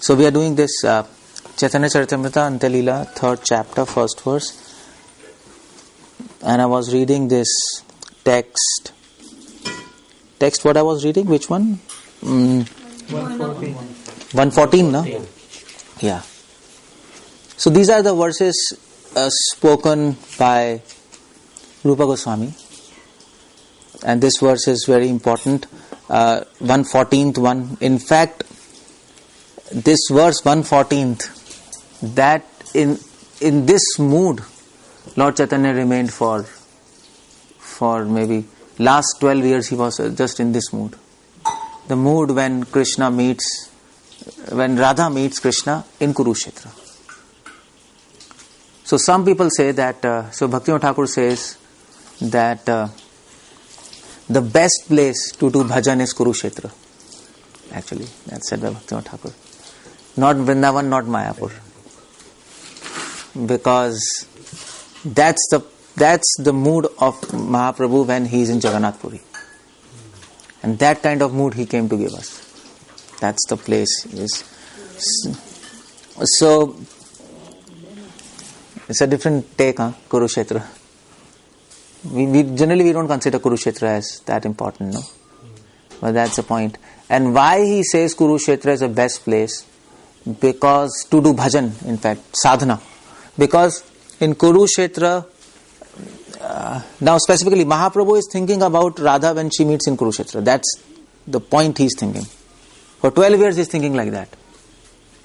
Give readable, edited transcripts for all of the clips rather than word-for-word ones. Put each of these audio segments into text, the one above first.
So we are doing this Chaitanya Charitamrita Antya Lila, 3rd chapter, 1st verse. And I was reading this text. Text what I was reading? Which one? 114. 114, no? Yeah. So these are the verses spoken by Rupa Goswami. And this verse is very important. 114th one. In fact, this verse 114th, that in this mood Lord Chaitanya remained for maybe last 12 years. He was just in this mood. The mood when Radha meets Krishna in Kurukshetra. So some people say that, so Bhaktivinoda Thakur says that the best place to do bhajan is Kurukshetra. Actually, that's said by Bhaktivinoda Thakur. Not Vrindavan, not Mayapur. Because that's the mood of Mahaprabhu when he is in Jagannath Puri. And that kind of mood he came to give us. That's the place. So it's a different take, Kurukshetra. We generally don't consider Kurukshetra as that important, no? But that's the point. And why he says Kurukshetra is the best place? Because to do bhajan, in fact, sadhana. Because in Kurukshetra, now specifically Mahaprabhu is thinking about Radha when she meets in Kurukshetra. That's the point he's thinking. For 12 years he's thinking like that.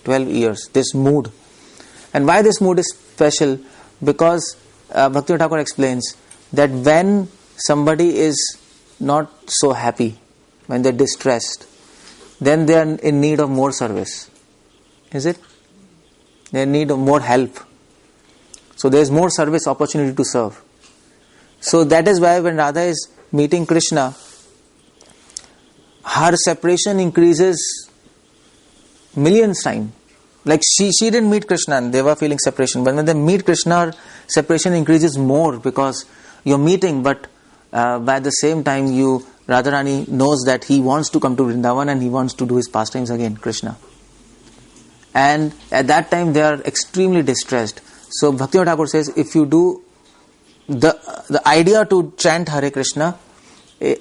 12 years, this mood. And why this mood is special? Because Bhaktivinoda Thakur explains that when somebody is not so happy, when they're distressed, then they are in need of more service. Is it? They need of more help. So there is more service opportunity to serve. So that is why when Radha is meeting Krishna, her separation increases millions times. Like she didn't meet Krishna and they were feeling separation. But when they meet Krishna, her separation increases more because you're meeting, but by the same time Radharani knows that he wants to come to Vrindavan and he wants to do his pastimes again, Krishna. And at that time they are extremely distressed. So Bhaktivinoda Thakur says, if you do the idea to chant Hare Krishna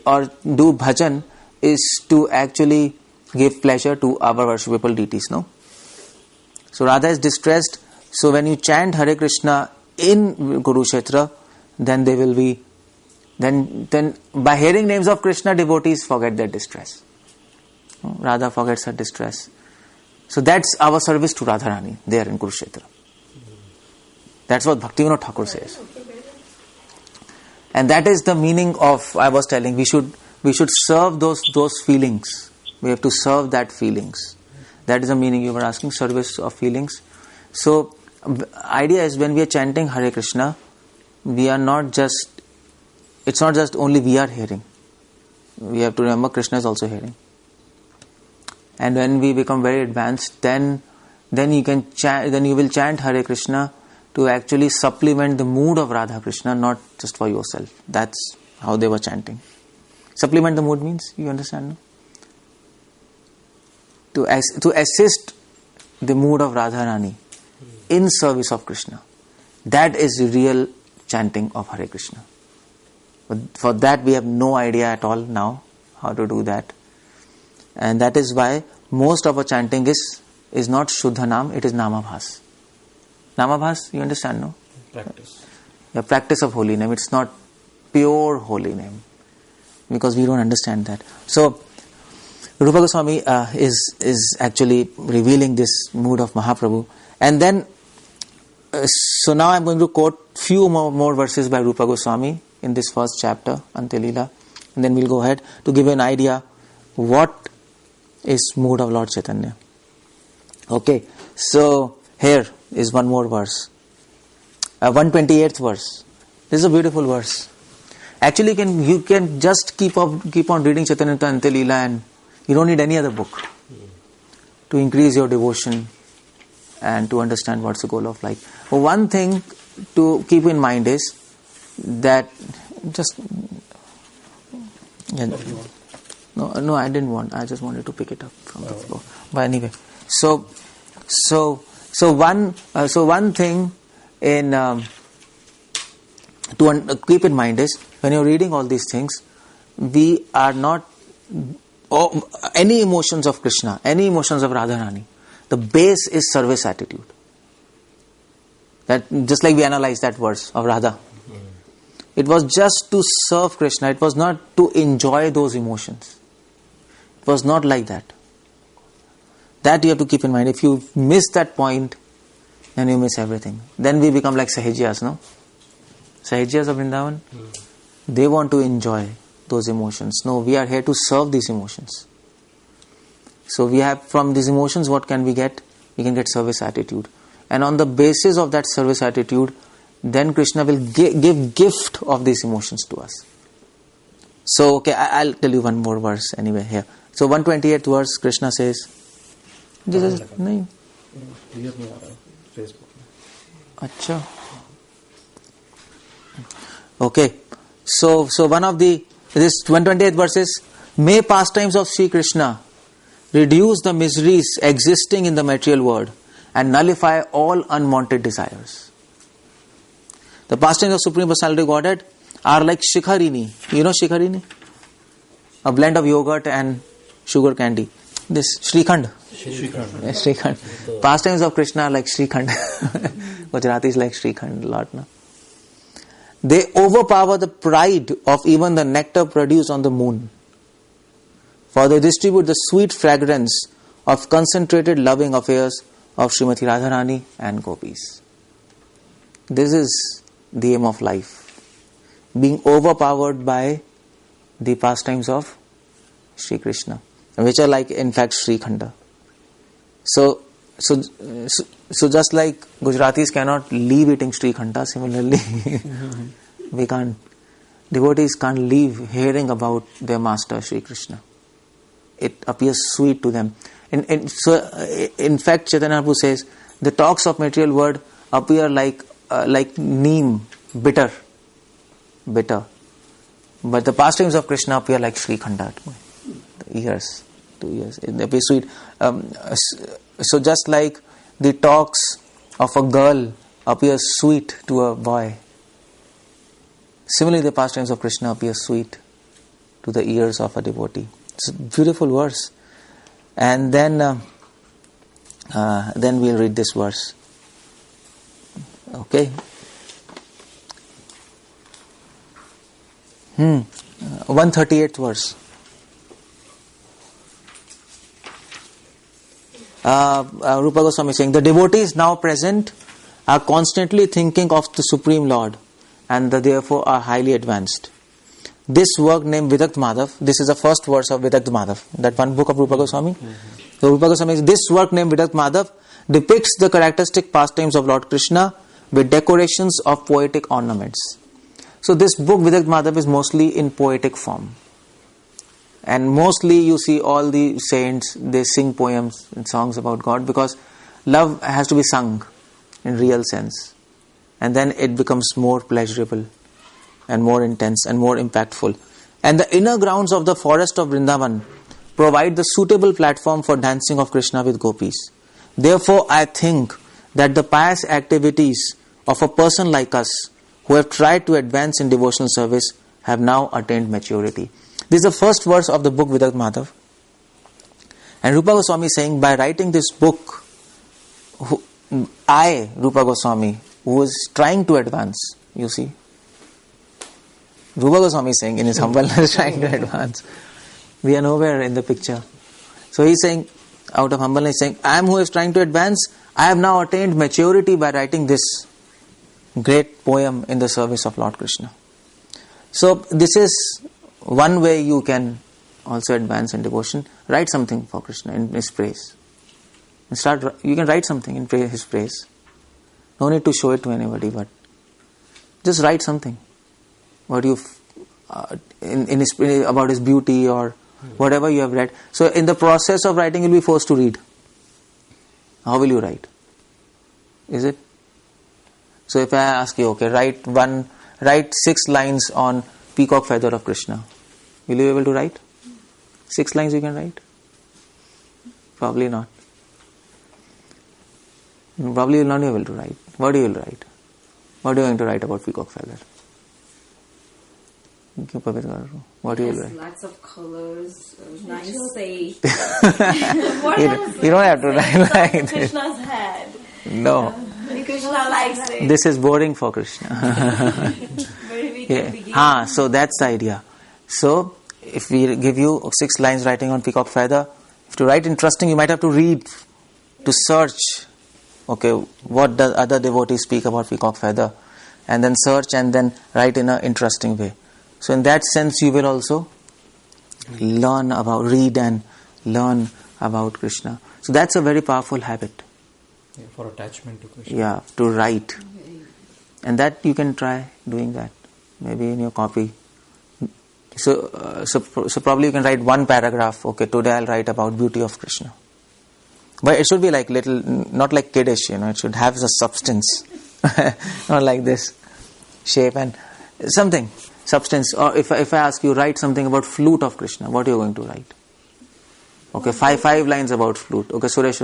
or do bhajan is to actually give pleasure to our worshipable deities, no? So Radha is distressed. So when you chant Hare Krishna in Kurukshetra, then they will be, then by hearing names of Krishna, devotees forget their distress. Radha forgets her distress. So that's our service to Radharani there in Kurukshetra. That's what Bhaktivinoda Thakur says. And that is the meaning of, I was telling, we should serve those feelings. We have to serve that feelings. That is the meaning you were asking, service of feelings. So idea is when we are chanting Hare Krishna, we are not just, it's not just only we are hearing. We have to remember Krishna is also hearing. And when we become very advanced, then you will chant Hare Krishna to actually supplement the mood of Radha Krishna, not just for yourself. That's how they were chanting. Supplement the mood means, you understand, no? To assist the mood of Radharani in service of Krishna. That is the real chanting of Hare Krishna. But for that we have no idea at all now how to do that. And that is why most of our chanting is not Shuddha Nam, it is Namabhas. Namabhas, you understand, no? Practice. The practice of holy name. It's not pure holy name. Because we don't understand that. So, Rupa Goswami is actually revealing this mood of Mahaprabhu. And then, so now I'm going to quote few more verses by Rupa Goswami in this first chapter, Antya Lila. And then we'll go ahead to give you an idea what is mood of Lord Chaitanya. Okay, so here is one more verse. 128th verse. This is a beautiful verse. Actually, you can just keep on reading Chaitanya Antya Lila and you don't need any other book to increase your devotion and to understand what's the goal of life. One thing to keep in mind is that just no, No, I didn't want. I just wanted to pick it up from the floor. But anyway, so one thing in to keep in mind is, when you're reading all these things, we are not any emotions of Krishna, any emotions of Radharani. The base is service attitude. That just like we analyzed that verse of Radha. It was just to serve Krishna. It was not to enjoy those emotions. It was not like that. That you have to keep in mind. If you miss that point, then you miss everything. Then we become like Sahajiyas, no? Sahajiyas of Vrindavan, they want to enjoy those emotions. No, we are here to serve these emotions. So we have, from these emotions, what can we get? We can get service attitude. And on the basis of that service attitude, then Krishna will give gift of these emotions to us. So, okay, I'll tell you one more verse anyway here. So 128th verse, Krishna says, nahin. Acha. Okay. So one of this 128th verse is, may pastimes of Sri Krishna reduce the miseries existing in the material world and nullify all unwanted desires. The pastimes of Supreme Personality Godhead are like shikharini. You know shikharini? A blend of yogurt and sugar candy. This Shrikhand. Yes, Shrikhand. Pastimes of Krishna are like Shrikhand. Gujarati is like Shrikhand a lot now. They overpower the pride of even the nectar produced on the moon. For they distribute the sweet fragrance of concentrated loving affairs of Srimati Radharani and Gopis. This is the aim of life. Being overpowered by the pastimes of Sri Krishna, which are like, in fact, Shrikhanda. So just like Gujaratis cannot leave eating Shrikhanda, similarly, we can't. Devotees can't leave hearing about their master Sri Krishna. It appears sweet to them. In fact, Chaitanya Prabhu says, the talks of material world appear like neem, bitter. But the pastimes of Krishna appear like Shrikhanda. The ears, 2 years, they appear sweet. So just like the talks of a girl appear sweet to a boy, similarly the pastimes of Krishna appear sweet to the ears of a devotee. It's a beautiful verse. And then we'll read this verse. Okay. 138th verse. Rupa Goswami is saying, the devotees now present are constantly thinking of the Supreme Lord and therefore are highly advanced. This work named Vidakt Madhav, this is the first verse of Vidakt Madhav, that one book of Rupa Goswami. So Rupa Goswami says, this work named Vidakt Madhav depicts the characteristic pastimes of Lord Krishna with decorations of poetic ornaments. So this book Vidakt Madhav is mostly in poetic form. And mostly you see all the saints, they sing poems and songs about God, because love has to be sung in real sense. And then it becomes more pleasurable and more intense and more impactful. And the inner grounds of the forest of Vrindavan provide the suitable platform for dancing of Krishna with gopis. Therefore, I think that the pious activities of a person like us who have tried to advance in devotional service have now attained maturity. This is the first verse of the book Vidakt Madhav. And Rupa Goswami is saying, by writing this book, I, Rupa Goswami, who is trying to advance, you see, Rupa Goswami is saying in his humbleness, trying to advance. We are nowhere in the picture. So he is saying, out of humbleness, saying, I am who is trying to advance. I have now attained maturity by writing this great poem in the service of Lord Krishna. So this is one way you can also advance in devotion. Write something for Krishna in His praise. And you can write something in His praise. No need to show it to anybody, but just write something. What you about His beauty or whatever you have read. So in the process of writing, you'll be forced to read. How will you write? Is it? So if I ask you, okay, write 6 lines on peacock feather of Krishna, will you be able to write 6 lines you can write? Probably not. Probably you will not be able to write. What you will write? What are you going to write about peacock feather? What you will write? Lots of colors, nice face. You don't have to write like this. Krishna's head. No. Krishna likes it. This is boring for Krishna. So that's the idea. So if we give you 6 lines writing on peacock feather, if to write interesting, you might have to read, to search. Okay, what does other devotees speak about peacock feather? And then search and then write in an interesting way. So in that sense, you will also read and learn about Krishna. So that's a very powerful habit. Yeah, for attachment to Krishna. Yeah, to write. And that you can try doing that. Maybe in your copy. So probably you can write 1 paragraph. Okay, today I'll write about beauty of Krishna. But it should be like little, not like kiddish, it should have the substance. Not like this shape and something, substance. Or if I ask you, write something about flute of Krishna, what are you going to write? Okay, five lines about flute. Okay, Suresh,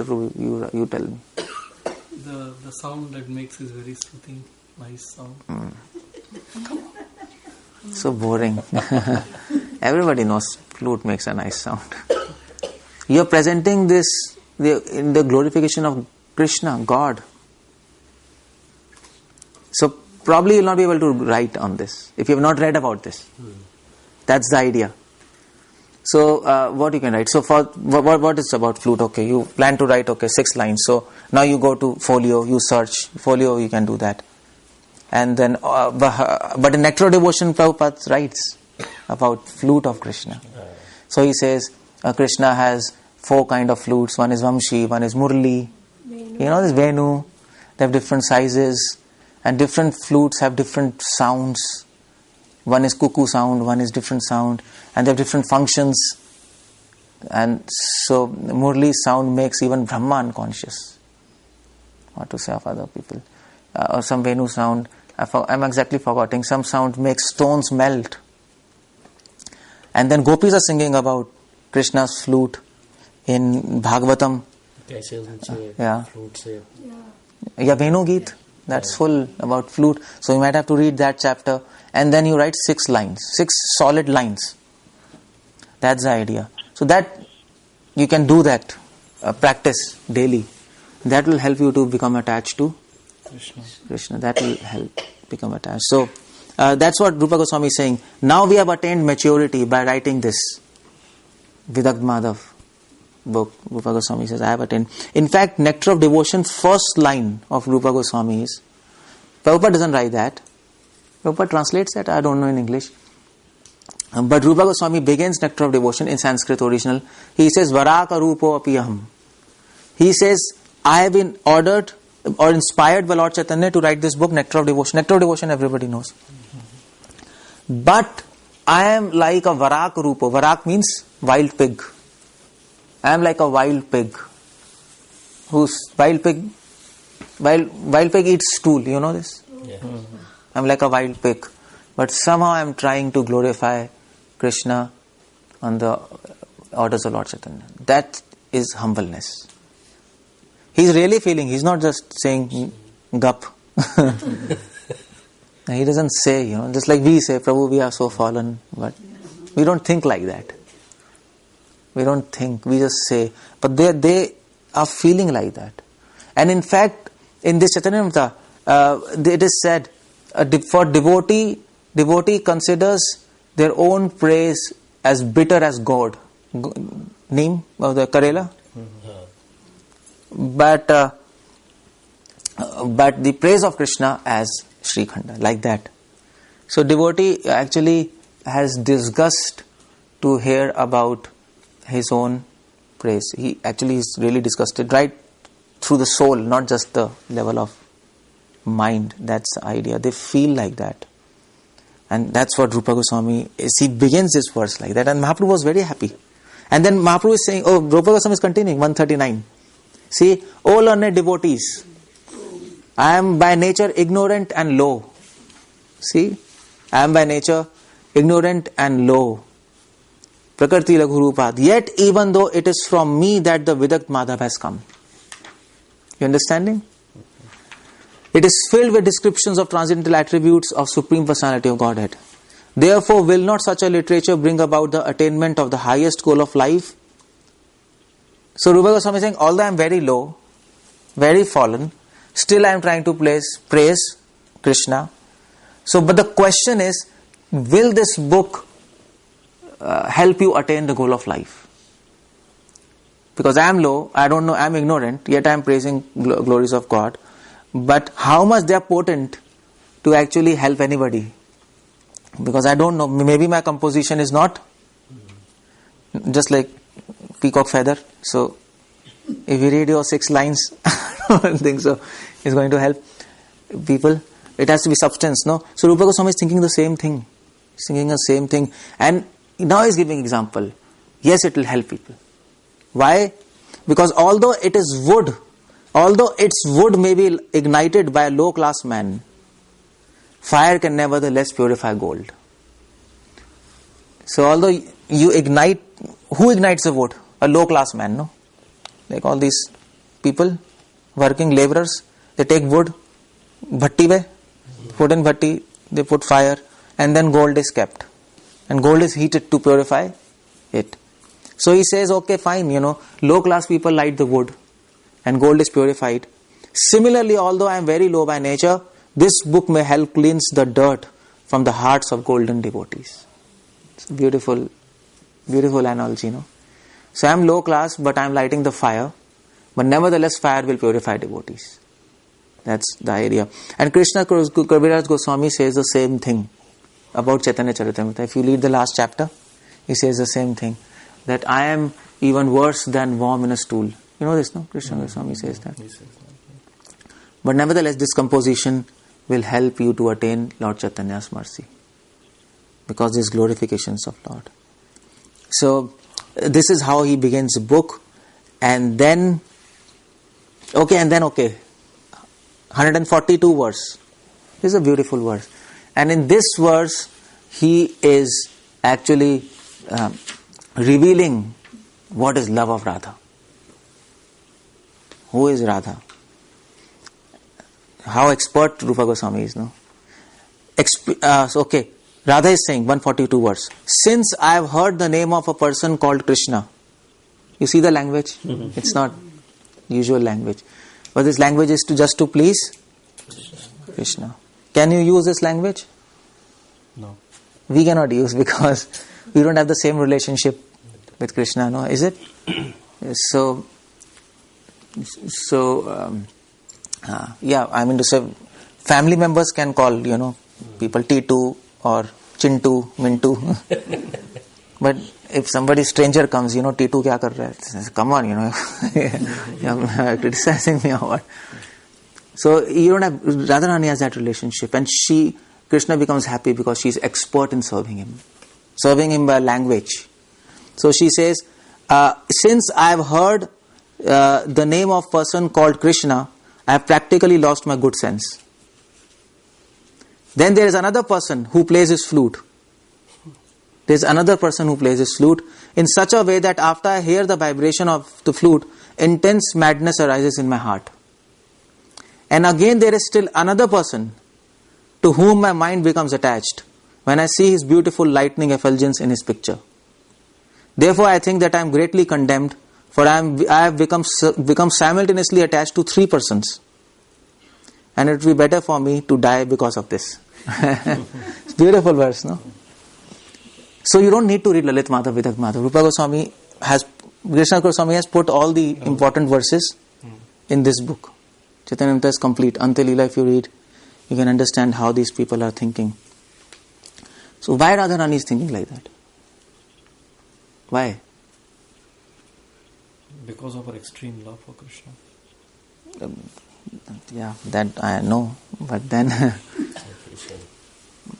you tell me. The sound that makes is very soothing, nice sound. So boring. Everybody knows flute makes a nice sound. You are presenting this in the glorification of Krishna, God. So probably you will not be able to write on this if you have not read about this. That's the idea. So what you can write? So for what is about flute? Okay, you plan to write 6 lines. So now you go to folio, you search folio, you can do that. And then, but in Nectar of Devotion, Prabhupada writes about flute of Krishna. So he says Krishna has 4 kind of flutes. One is Vamshi, one is Murli. This Venu. They have different sizes, and different flutes have different sounds. One is cuckoo sound, one is different sound, and they have different functions. And so Murli's sound makes even Brahma unconscious. What to say of other people? Or some Venu sound, I'm exactly forgetting, some sound makes stones melt. And then gopis are singing about Krishna's flute in Bhagavatam. Venu Geet, that's full about flute. So you might have to read that chapter, and then you write 6 lines, 6 solid lines. That's the idea. So that you can do that, practice daily. That will help you to become attached to Krishna. That will help become attached. So that's what Rupa Goswami is saying. Now we have attained maturity by writing this Vidagdh Madhav book. Rupa Goswami says, I have attained. In fact, Nectar of Devotion, first line of Rupa Goswami is, Prabhupada doesn't write that. Prabhupada translates that, I don't know in English. But Rupa Goswami begins Nectar of Devotion in Sanskrit original. He says, Varaka Rupo Apiyaham. He says, I have been ordered or inspired by Lord Chaitanya to write this book, Nectar of Devotion. Nectar of Devotion everybody knows. But I am like a Varak Rupa. Varak means wild pig. I am like a wild pig. Wild pig eats stool, you know this? Yeah. I am like a wild pig. But somehow I am trying to glorify Krishna on the orders of Lord Chaitanya. That is humbleness. He's really feeling, he's not just saying gup. He doesn't say, just like we say, Prabhu, we are so fallen. But we don't think like that. We don't think, we just say. But they are feeling like that. And in fact, in this Charitamrita, it is said, for devotee considers their own praise as bitter as gourd. Neem of the Karela. But the praise of Krishna as Srikhanda, like that. So devotee actually has disgust to hear about his own praise. He actually is really disgusted right through the soul, not just the level of mind. That's the idea. They feel like that. And that's what Rupa Goswami is. He begins this verse like that. And Mahaprabhu was very happy. And then Mahaprabhu is saying, Rupa Goswami is continuing, 139. See, O learned devotees, I am by nature ignorant and low. See, I am by nature ignorant and low. Prakriti Laghu Rupad. Yet even though it is from me that the Vidakt Madhav has come. You understanding? It is filled with descriptions of transcendental attributes of Supreme Personality of Godhead. Therefore, will not such a literature bring about the attainment of the highest goal of life? So Rupa Goswami is saying, although I am very low, very fallen, still I am trying to praise Krishna. So, but the question is, will this book help you attain the goal of life? Because I am low, I don't know, I am ignorant, yet I am praising glories of God. But how much they are potent to actually help anybody? Because I don't know, maybe my composition is not just like peacock feather. So if you read your 6 lines, I don't think so it's going to help people. It has to be substance, no? So Rupa Goswami is thinking the same thing. He's thinking the same thing. And now he's giving example. Yes, it will help people. Why? Because although it is wood, although its wood may be ignited by a low class man, fire can nevertheless purify gold. So although you ignite, who ignites the wood? A low class man, no? Like all these people, working laborers, they take wood, bhatti mein, put in bhatti, they put fire, and then gold is kept. And gold is heated to purify it. So he says, okay, fine, low class people light the wood, and gold is purified. Similarly, although I am very low by nature, this book may help cleanse the dirt from the hearts of golden devotees. It's a beautiful, beautiful analogy, So I am low class, but I am lighting the fire. But nevertheless, fire will purify devotees. That's the idea. And Krishna Kaviraj Goswami says the same thing about Chaitanya Charitamrita. If you read the last chapter, he says the same thing. That I am even worse than worm in a stool. You know this, no? Krishna Goswami says that. But nevertheless, this composition will help you to attain Lord Chaitanya's mercy. Because these glorifications of Lord. So, this is how he begins the book. And then, okay. 142 verse. This is a beautiful verse. And in this verse, he is actually revealing what is love of Radha. Who is Radha? How expert Rupa Goswami is, no? Okay. Radha is saying, 142 verse. Since I have heard the name of a person called Krishna. You see the language? It's not usual language. But this language is just to please Krishna. Can you use this language? No. We cannot use because we don't have the same relationship with Krishna, no? Is it? To say, family members can call, people T2 or Chintu, Mintu. But if somebody stranger comes, T2 kya kar raha hai? Come on, you're criticizing me or what? So you don't have, Radharani has that relationship, and Krishna becomes happy because she's expert in serving him by language. So she says, since I have heard the name of person called Krishna, I have practically lost my good sense. Then there is another person who plays his flute. There is another person who plays his flute in such a way that after I hear the vibration of the flute, intense madness arises in my heart. And again there is still another person to whom my mind becomes attached when I see his beautiful lightning effulgence in his picture. Therefore I think that I am greatly condemned, for I have become simultaneously attached to 3 persons. And it will be better for me to die because of this. It's a beautiful verse, no? So you don't need to read Lalit Madhav, Vidakt Madhav. Krishna Goswami has put all the important verses in this book. Chaitanya is complete. Antya Lila, if you read, you can understand how these people are thinking. So why Radharani is thinking like that? Why? Because of her extreme love for Krishna. That I know. But then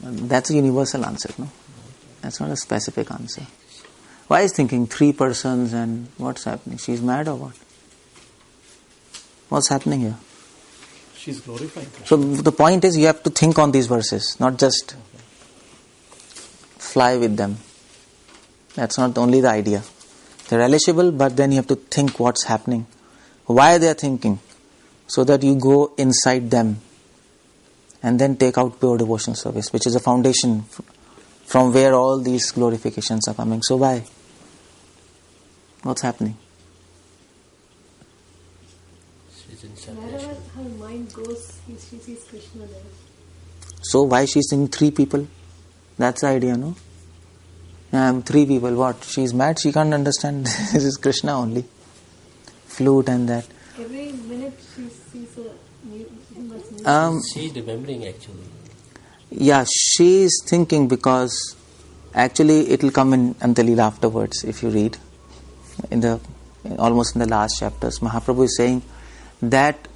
that's a universal answer, no? That's not a specific answer. Why is thinking 3 persons and what's happening? She's mad or what? What's happening here? She's glorifying Krishna. So the point is you have to think on these verses, not just fly with them. That's not only the idea. They're relishable, but then you have to think what's happening. Why they are thinking. So that you go inside them. And then take out pure devotional service, which is a foundation from where all these glorifications are coming. So why? What's happening? Wherever her mind goes, she sees Krishna there. So why she's seeing 3 people? That's the idea, no? 3 people, what? She's mad, she can't understand this is Krishna only. Flute and that. Every minute she sees a new. She's remembering actually. Yeah, she's thinking because actually it will come in Antya Lila afterwards if you read. Almost in the last chapters, Mahaprabhu is saying that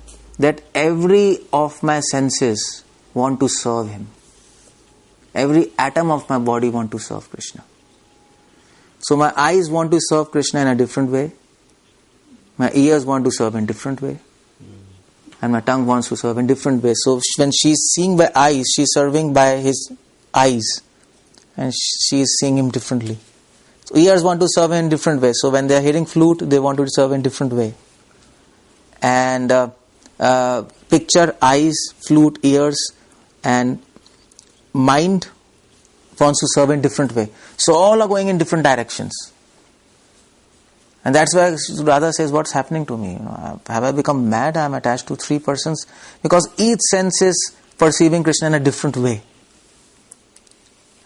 every of my senses want to serve him. Every atom of my body want to serve Krishna. So my eyes want to serve Krishna in a different way. My ears want to serve in a different way. And my tongue wants to serve in different ways. So when she's seeing by eyes, she's serving by his eyes. And she is seeing him differently. So ears want to serve in different ways. So when they are hearing flute, they want to serve in different way. And picture, eyes, flute, ears, and mind wants to serve in different way. So all are going in different directions. And that's why Radha says, what's happening to me? Have I become mad? I am attached to 3 persons. Because each sense is perceiving Krishna in a different way.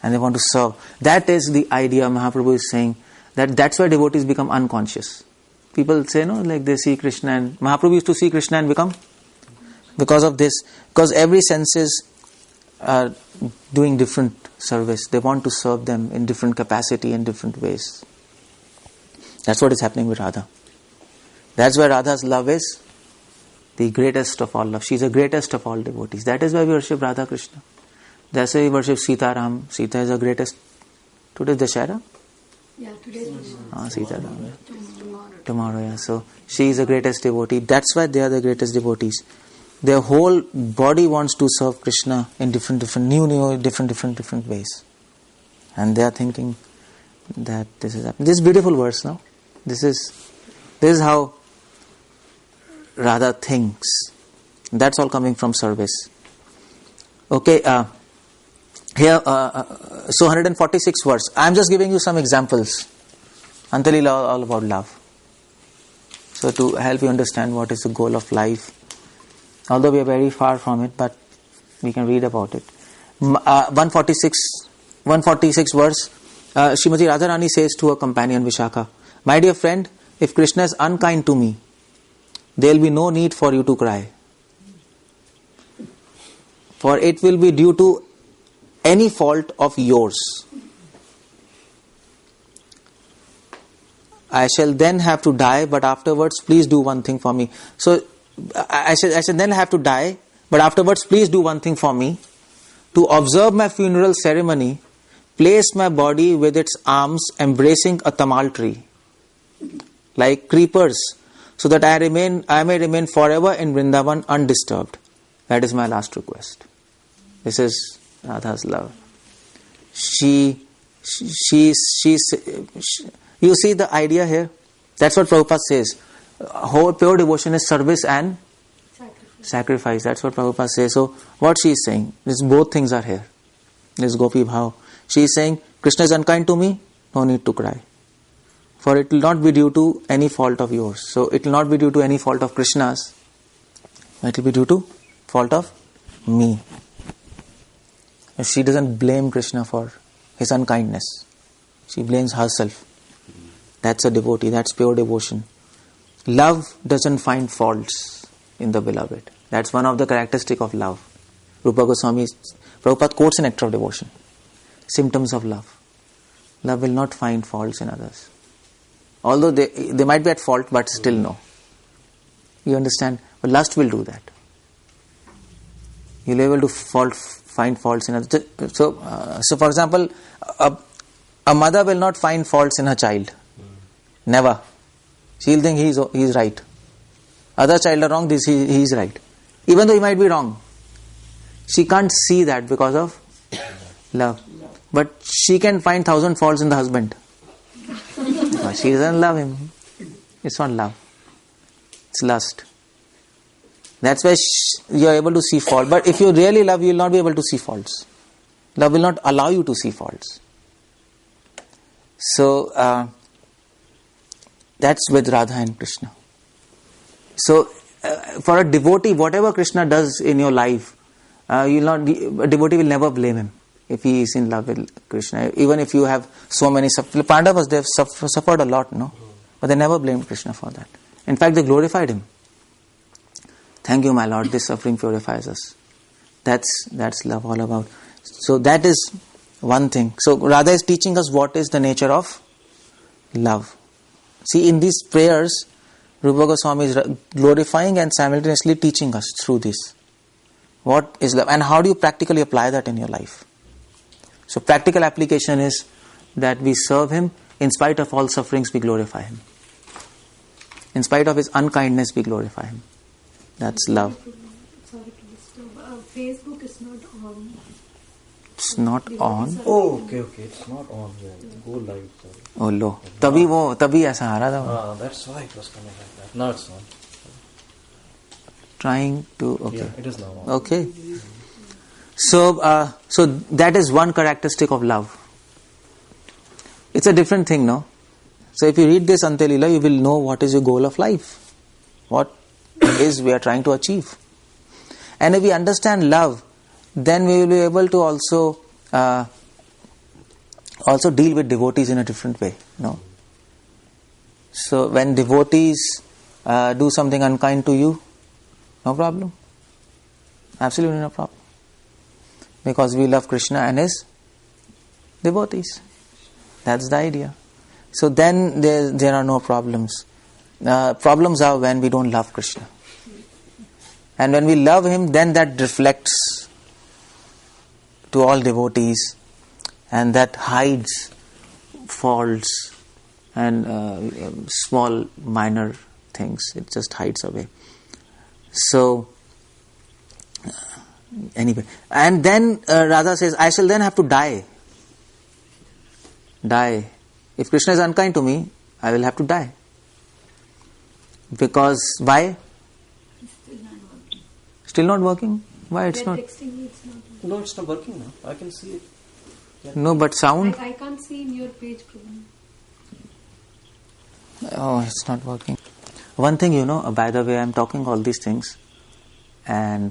And they want to serve. That is the idea Mahaprabhu is saying. That's why devotees become unconscious. People say, no, like they see Krishna and Mahaprabhu used to see Krishna and become because of this. Because every senses are doing different service. They want to serve them in different capacity and different ways. That's what is happening with Radha. That's why Radha's love is the greatest of all love. She's the greatest of all devotees. That is why we worship Radha Krishna. That's why we worship Sita Ram. Sita is the greatest. Today is Dashera? Yeah, today is Sita Ram. Yeah. Tomorrow, yeah. So she is the greatest devotee. That's why they are the greatest devotees. Their whole body wants to serve Krishna in different ways. And they are thinking that this is happening. This is beautiful verse now. This is how Radha thinks. That's all coming from service. Okay, here, so 146 verse. I am just giving you some examples. Antya Lila all about love. So to help you understand what is the goal of life. Although we are very far from it, but we can read about it. 146 verse. Srimati Radharani says to her companion Vishakha, my dear friend, if Krishna is unkind to me, there will be no need for you to cry. For it will be due to any fault of yours. I shall then have to die, but afterwards please do one thing for me. So I shall then have to die, but afterwards please do one thing for me. To observe my funeral ceremony, place my body with its arms embracing a tamal tree, like creepers, so that I may remain forever in Vrindavan undisturbed. That is my last request. This is Radha's love. You see the idea here? That's what Prabhupada says. Whole pure devotion is service and sacrifice. That's what Prabhupada says. So what she is saying, both things are here. This Gopi Bhav. She is saying, Krishna is unkind to me, no need to cry. For it will not be due to any fault of yours. So it will not be due to any fault of Krishna's. It will be due to fault of me. If she doesn't blame Krishna for his unkindness, she blames herself. That's a devotee, that's pure devotion. Love doesn't find faults in the beloved. That's one of the characteristics of love. Rupa Goswami, Prabhupada quotes in Nectar of Devotion. Symptoms of love. Love will not find faults in others. Although they might be at fault, but still no. You understand? But lust will do that. You'll be able to find faults in others. So for example, a mother will not find faults in her child. Never. She'll think he is right. Other child are wrong, he is right. Even though he might be wrong. She can't see that because of love. But she can find 1,000 faults in the husband. She doesn't love him. It's not love. It's lust. That's why you are able to see fault. But if you really love, you will not be able to see faults. Love will not allow you to see faults. So, that's with Radha and Krishna. So, for a devotee, whatever Krishna does in your life, a devotee will never blame him if he is in love with Krishna. Even if you have so many Pandavas, they have suffered a lot, no? But they never blamed Krishna for that. In fact, they glorified him. Thank you, my Lord, this suffering purifies us. That's love all about. So that is one thing. So Radha is teaching us what is the nature of love. See, in these prayers, Rupa Goswami is glorifying and simultaneously teaching us through this. What is love? And how do you practically apply that in your life? So practical application is that we serve him in spite of all sufferings, we glorify him. In spite of his unkindness, we glorify him. That's love. Sorry to disturb. Facebook is not on. It's not on. Oh, okay. It's not on. Yeah. Go live. Sorry. Oh, lo. तभी ऐसा आ रहा था. That's why it was coming like that. Now it's on. Trying to. Okay. Yeah, it is now on. Okay. So that is one characteristic of love. It's a different thing, no? So if you read this Antya Lila, you will know what is your goal of life. What is we are trying to achieve. And if we understand love, then we will be able to also deal with devotees in a different way, no? So when devotees do something unkind to you, no problem. Absolutely no problem. Because we love Krishna and his devotees. That's the idea. So then there are no problems. Problems are when we don't love Krishna. And when we love him, then that reflects to all devotees, and that hides faults and small minor things. It just hides away. So anyway, and then Radha says, I shall then have to die. If Krishna is unkind to me, I will have to die. Because why? Still not working. Why it's not? Texting me, it's not. No, it's not working now. I can see it. Yeah. No, but sound. I can't see in your page, Prabhu. Oh, it's not working. One thing, by the way, I'm talking all these things, and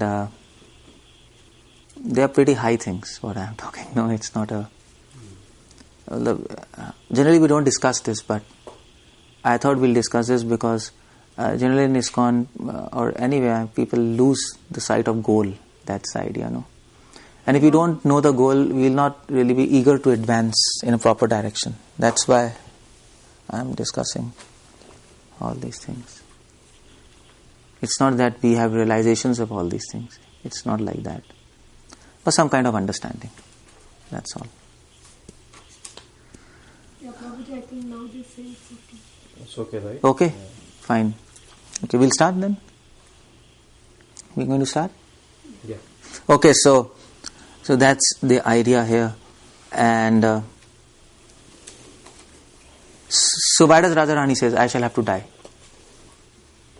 they are pretty high things, what I'm talking. No, it's not a... generally we don't discuss this, but I thought we'll discuss this because generally in ISKCON or anywhere, people lose the sight of goal. That's the idea, no? And if you don't know the goal, we will not really be eager to advance in a proper direction. That's why I'm discussing all these things. It's not that we have realizations of all these things. It's not like that. But some kind of understanding. That's all. Yeah, Prabhuji, I think now they say it's okay. It's okay, right? Okay, Yeah. fine. Okay, we'll start then. We're going to start? Yeah. Okay, so that's the idea here. And so why does Radharani says, I shall have to die?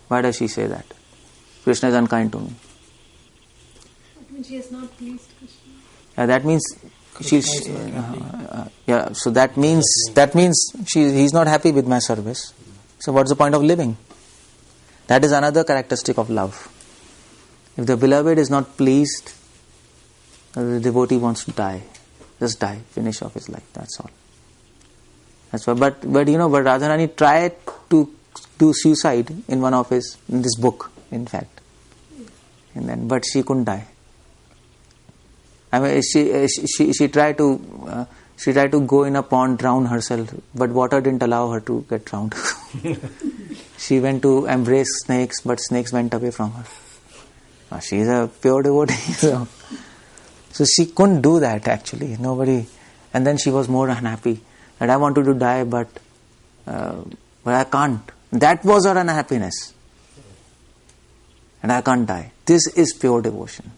Why does she say that? Krishna is unkind to me. That means she is not pleased Krishna. Yeah, that means so that means he's not happy with my service. So what's the point of living? That is another characteristic of love. If the beloved is not pleased, the devotee wants to die. Just die, finish off his life. That's all. That's why. But Radharani tried to do suicide in this book, in fact. But she couldn't die. I mean, she tried to go in a pond, drown herself, but water didn't allow her to get drowned. She went to embrace snakes, but snakes went away from her. She is a pure devotee, so she couldn't do that actually. Nobody, and then she was more unhappy that I wanted to die, but I can't. That was her unhappiness, and I can't die. This is pure devotion.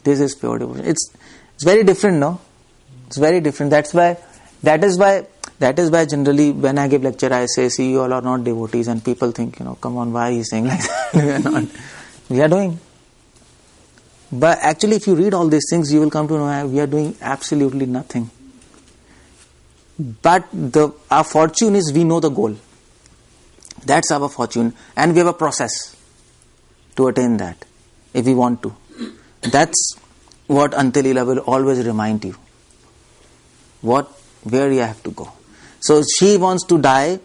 This is pure devotion. It's very different, no? It's very different. That is why That is why generally when I give lecture, I say, see, you all are not devotees, and people think, come on, why he is saying like that? We are not. We are doing. But actually, if you read all these things, you will come to know we are doing absolutely nothing. But our fortune is we know the goal. That's our fortune. And we have a process to attain that, if we want to. That's what Antya Lila will always remind you. Where you have to go. So she wants to die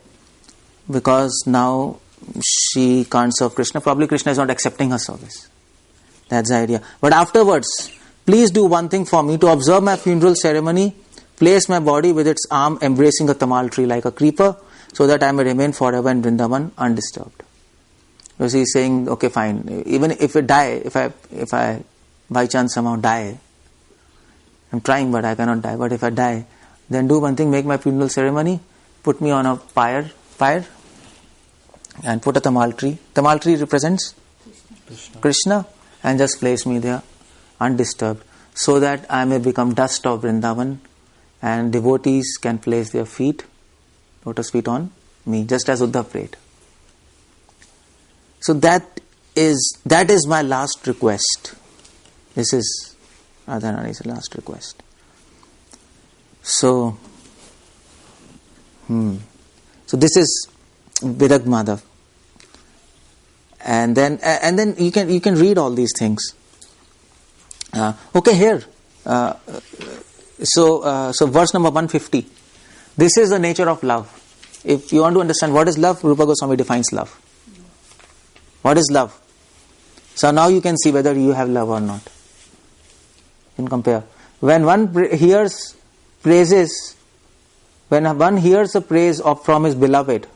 because now she can't serve Krishna. Probably Krishna is not accepting her service. That's the idea. But afterwards, please do one thing for me. To observe my funeral ceremony, place my body with its arm embracing a tamal tree like a creeper, so that I may remain forever in Vrindavan undisturbed. Because he is saying, okay, fine. Even if I die, if I by chance somehow die, I'm trying but I cannot die. But if I die, then do one thing, make my funeral ceremony, put me on a pyre, and put a tamal tree. Tamal tree represents Krishna, and just place me there undisturbed, so that I may become dust of Vrindavan, and devotees can place their lotus feet on me, just as Uddhav prayed. So that is my last request. This is Radharani's last request. So this is Virag Madhav. And then you can read all these things. Okay, here. So verse number 150. This is the nature of love. If you want to understand what is love, Rupa Goswami defines love. What is love? So now you can see whether you have love or not. You can compare. When one hears praises, when one hears a praise from his beloved,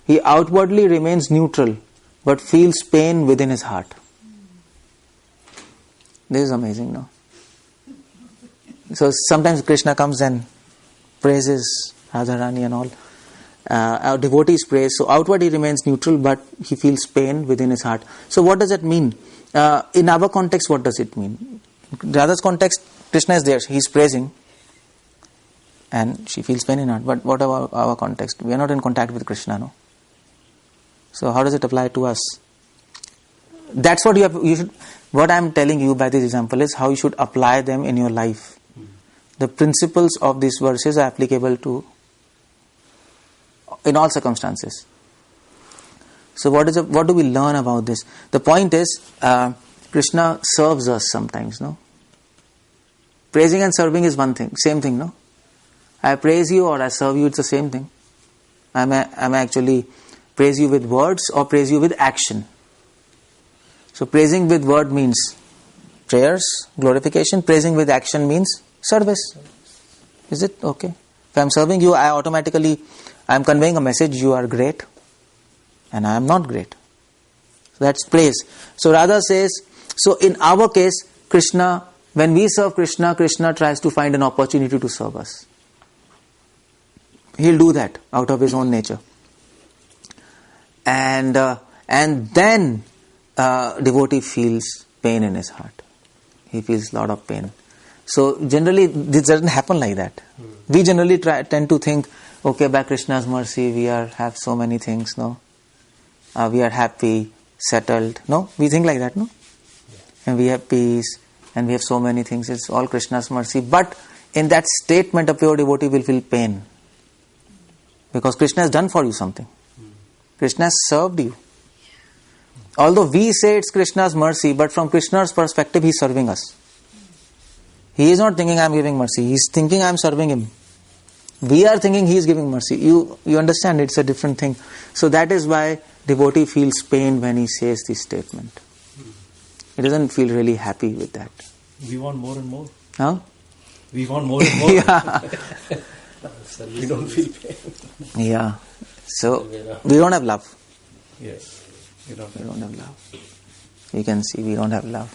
he outwardly remains neutral, but feels pain within his heart. This is amazing, no? So sometimes Krishna comes and praises Radharani and all. Our devotees praise. So outwardly he remains neutral, but he feels pain within his heart. So what does that mean? In our context, what does it mean? In Radha's context, Krishna is there. He is praising. And she feels pain in her heart. But what about our context? We are not in contact with Krishna, no? So how does it apply to us? That's what you should. What I am telling you by this example is how you should apply them in your life. The principles of these verses are applicable to in all circumstances. So what do we learn about this? The point is, Krishna serves us sometimes, no? Praising and serving is one thing, same thing, no? I praise you or I serve you, it's the same thing. I may actually praise you with words or praise you with action. So praising with word means prayers, glorification. Praising with action means service. Is it okay? If I am serving you, I am conveying a message, you are great and I am not great. So that's praise. So Radha says, so in our case, Krishna, when we serve Krishna, Krishna tries to find an opportunity to serve us. He'll do that out of his own nature. And then devotee feels pain in his heart. He feels a lot of pain. So generally this doesn't happen like that. We generally tend to think, okay, by Krishna's mercy we have so many things, no? We are happy, settled, no? We think like that, no? And we have peace and we have so many things. It's all Krishna's mercy. But in that statement, a pure devotee will feel pain. Because Krishna has done for you something. Krishna has served you. Although we say it's Krishna's mercy, but from Krishna's perspective, he's serving us. He is not thinking I'm giving mercy. He's thinking I'm serving him. We are thinking he is giving mercy. You understand, it's a different thing. So that is why devotee feels pain when he says this statement. He doesn't feel really happy with that. We want more and more. Huh? We want more and more. Yeah. We don't feel pain. Yeah. So we don't have love. Yes. We don't have love. You can see we don't have love.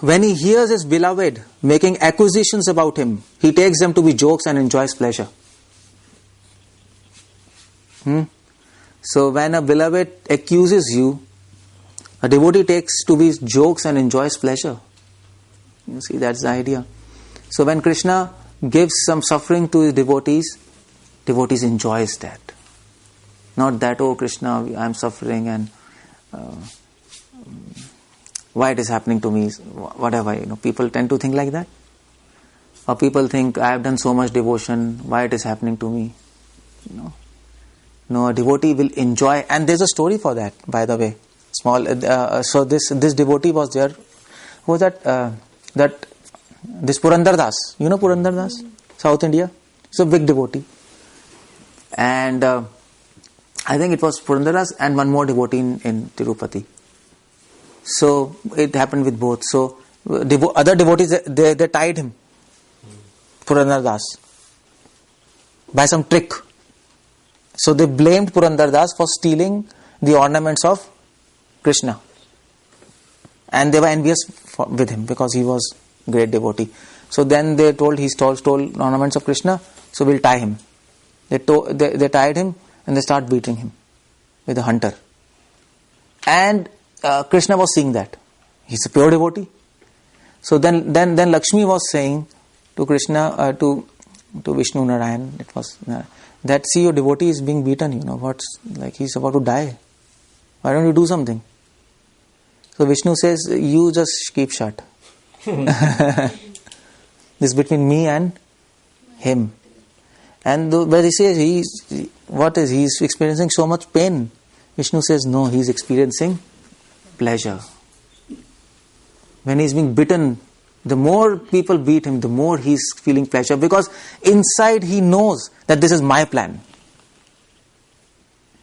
When he hears his beloved making accusations about him, he takes them to be jokes and enjoys pleasure. So when a beloved accuses you, a devotee takes to be jokes and enjoys pleasure. You see, that's the idea. So when Krishna gives some suffering to his devotees enjoys that. Not that, oh Krishna, I am suffering and why it is happening to me, whatever. People tend to think like that. Or people think, I have done so much devotion, why it is happening to me. No, a devotee will enjoy, and there's a story for that, by the way. So this devotee was there. Who was that? This Purandar Das. You know Purandar Das? South India. He's a big devotee. And I think it was Purandar Das and one more devotee in Tirupati. So it happened with both. So other devotees, they tied him, Purandar Das, by some trick. So they blamed Purandar Das for stealing the ornaments of Krishna. And they were envious with him because he was a great devotee. So then they told he stole ornaments of Krishna, so we'll tie him. They tied him and they start beating him with a hunter. And Krishna was seeing that. He's a pure devotee. So then Lakshmi was saying to Krishna, to Vishnu Narayan, it was that, see, your devotee is being beaten, he's about to die. Why don't you do something? So Vishnu says, you just keep shut. This is between me and him. And but he says, he's experiencing so much pain. Vishnu says, no, he's experiencing pleasure. When he's being bitten, the more people beat him, the more he's feeling pleasure, because inside he knows that this is my plan.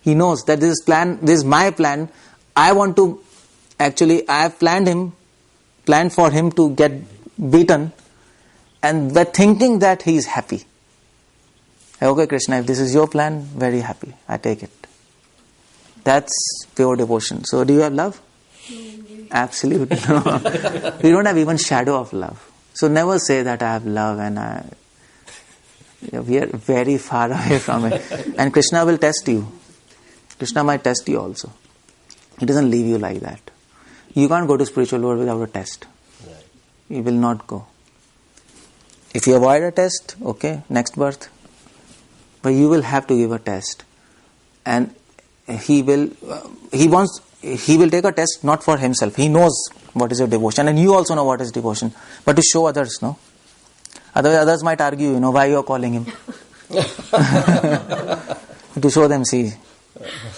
He knows that this is my plan. I have planned for him to get beaten, and by thinking that he is happy. Okay, Krishna, if this is your plan, very happy. I take it. That's pure devotion. So do you have love? Absolutely no. We don't have even shadow of love. So never say that I have love and we are very far away from it. And Krishna will test you. Krishna might test you also. He doesn't leave you like that. You can't go to spiritual world without a test. Right. You will not go. If you avoid a test, okay, next birth. But you will have to give a test. And he will take a test not for himself. He knows what is your devotion, and you also know what is devotion, but to show others, no? Otherwise others might argue, why you are calling him. To show them, see.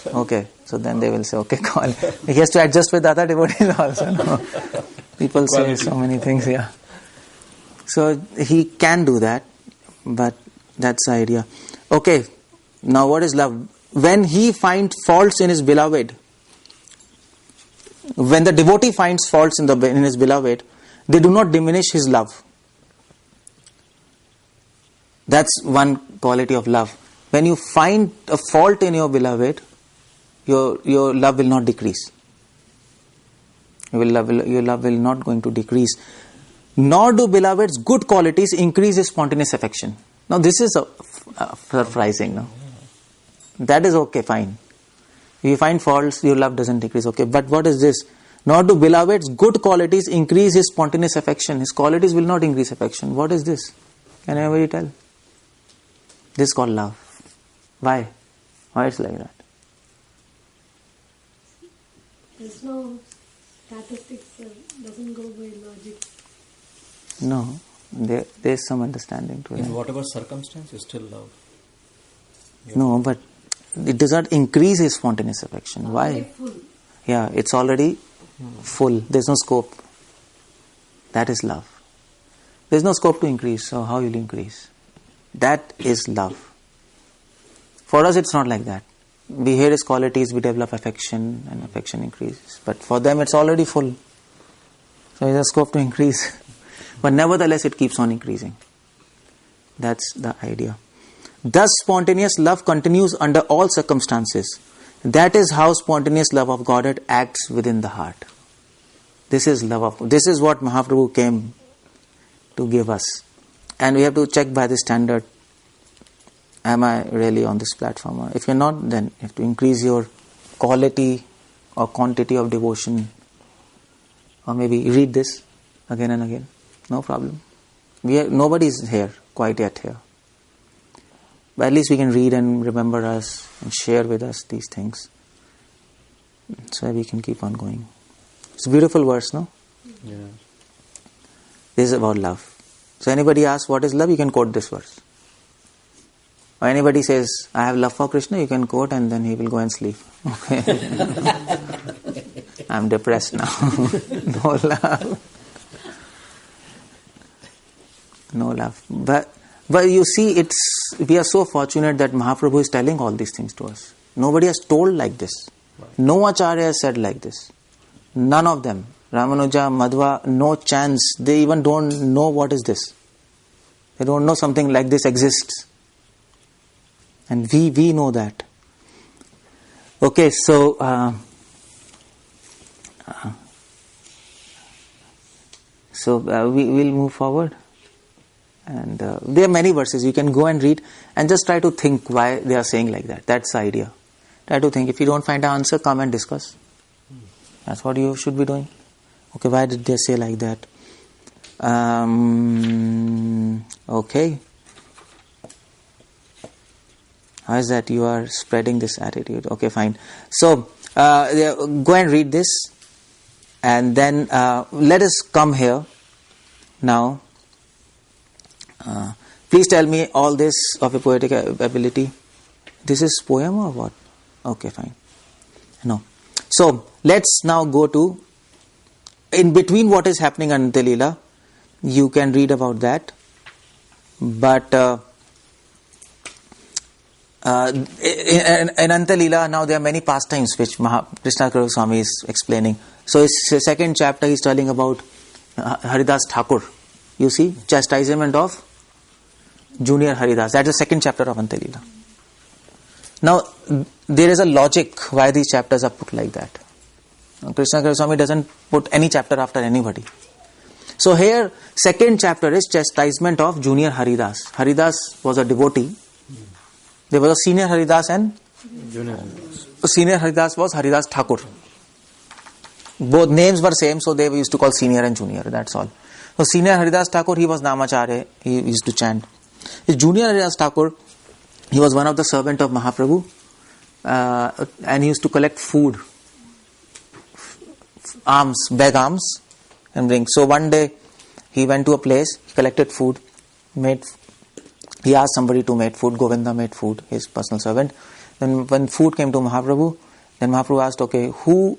Okay, so then they will say, okay, call. He has to adjust with other devotees also, no? People say so many things, yeah. So he can do that, but that's the idea. Okay, now what is love? When he finds faults in his beloved, when the devotee finds faults in his beloved, they do not diminish his love. That's one quality of love. When you find a fault in your beloved, your love will not decrease. Your love will not going to decrease. Nor do beloved's good qualities increase his spontaneous affection. Now this is surprising. No? That is okay, fine. If you find faults, your love doesn't decrease. Okay, but what is this? Nor do beloved's good qualities increase his spontaneous affection. His qualities will not increase affection. What is this? Can anybody tell? This is called love. Why? Why it's like that? There's no statistics, doesn't go by logic. No, there's some understanding to it. In whatever circumstance, you still love. No, but it does not increase his spontaneous affection. Why? Full. Yeah, it's already full. There's no scope. That is love. There's no scope to increase, so how will you increase? That is love. For us, it's not like that. We hear his qualities, we develop affection, and affection increases. But for them, it's already full. So there's a scope to increase. But nevertheless, it keeps on increasing. That's the idea. Thus, spontaneous love continues under all circumstances. That is how spontaneous love of Godhead acts within the heart. This is love of. This is what Mahaprabhu came to give us. And we have to check by the standard. Am I really on this platform? Or if you're not, then you have to increase your quality or quantity of devotion. Or maybe read this again and again. No problem. Nobody is here quite yet here. But at least we can read and remember us and share with us these things. So we can keep on going. It's a beautiful verse, no? Yeah. This is about love. So anybody asks what is love, you can quote this verse. Or anybody says, I have love for Krishna, you can quote and then he will go and sleep. Okay. I'm depressed now. No love. No love. But you see, we are so fortunate that Mahaprabhu is telling all these things to us. Nobody has told like this. No Acharya has said like this. None of them. Ramanuja, Madhva, no chance. They even don't know what is this. They don't know something like this exists. And we know that. Okay, so we will move forward. And there are many verses. You can go and read and just try to think why they are saying like that. That's the idea. Try to think. If you don't find an answer, come and discuss. That's what you should be doing. Okay, why did they say like that? Okay. How is that you are spreading this attitude? Okay, fine. So, go and read this. And then let us come here now. Please tell me all this of a poetic ability. This is poem or what? Okay, fine. No. So, let's now go to, in between what is happening in Antya Lila, you can read about that. But in Antya Lila, now there are many pastimes which Krishna Consciousness Swami is explaining. So, his second chapter he is telling about Haridas Thakur. You see, chastisement of Junior Haridas. That is the second chapter of Antya Lila. Now, there is a logic why these chapters are put like that. Krishna Consciousness Swami doesn't put any chapter after anybody. So here, second chapter is chastisement of Junior Haridas. Haridas was a devotee. There was a senior Haridas and Junior Haridas. Senior Haridas was Haridas Thakur. Both names were same, so they used to call senior and junior. That's all. So senior Haridas Thakur, he was Namacharya. He used to chant. His junior Haridas Thakur, he was one of the servant of Mahaprabhu, and he used to collect food, alms, beg alms, and bring. So one day he went to a place, he collected food, he asked somebody to make food. Govinda made food, his personal servant. Then when food came to Mahaprabhu, then Mahaprabhu asked, okay, who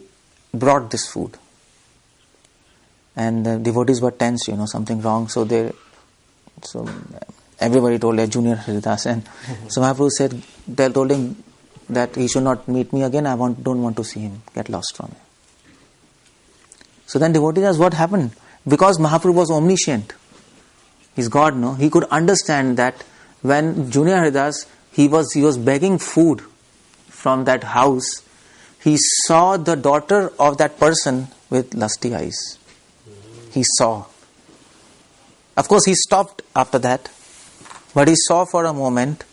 brought this food? And the devotees were tense, something wrong. So everybody told their junior Haridas. And so Mahaprabhu they told him that he should not meet me again. I don't want to see him. Get lost from him. So then devotees asked, what happened? Because Mahaprabhu was omniscient. He's God, no? He could understand that when Junior Haridas, he was begging food from that house, he saw the daughter of that person with lusty eyes. He saw. Of course, he stopped after that, but he saw for a moment,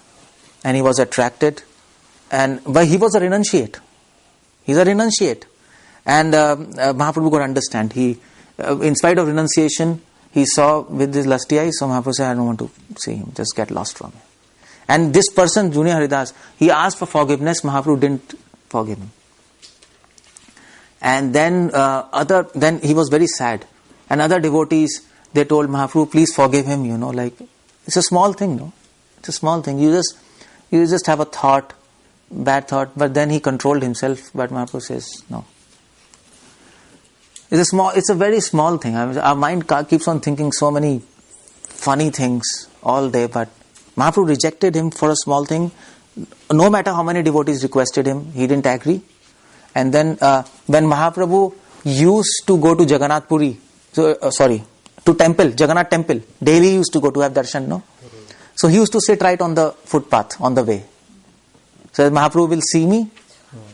and he was attracted. But he was a renunciate. He's a renunciate, and Mahaprabhu could understand. He, in spite of renunciation, he saw with his lusty eyes. So Mahaprabhu said, "I don't want to see him. Just get lost from him." And this person, Junior Haridas, he asked for forgiveness. Mahaprabhu didn't forgive him. And then he was very sad. And other devotees, they told Mahaprabhu, please forgive him, it's a small thing, no? It's a small thing. You just have a thought, bad thought, but then he controlled himself. But Mahaprabhu says, no. It's a very small thing. Our mind keeps on thinking so many funny things all day, but Mahaprabhu rejected him for a small thing. No matter how many devotees requested him, he didn't agree. And then when Mahaprabhu used to go to Jagannath Puri, to temple, Jagannath temple, daily he used to go to have darshan, no? So he used to sit right on the footpath, on the way. So Mahaprabhu will see me,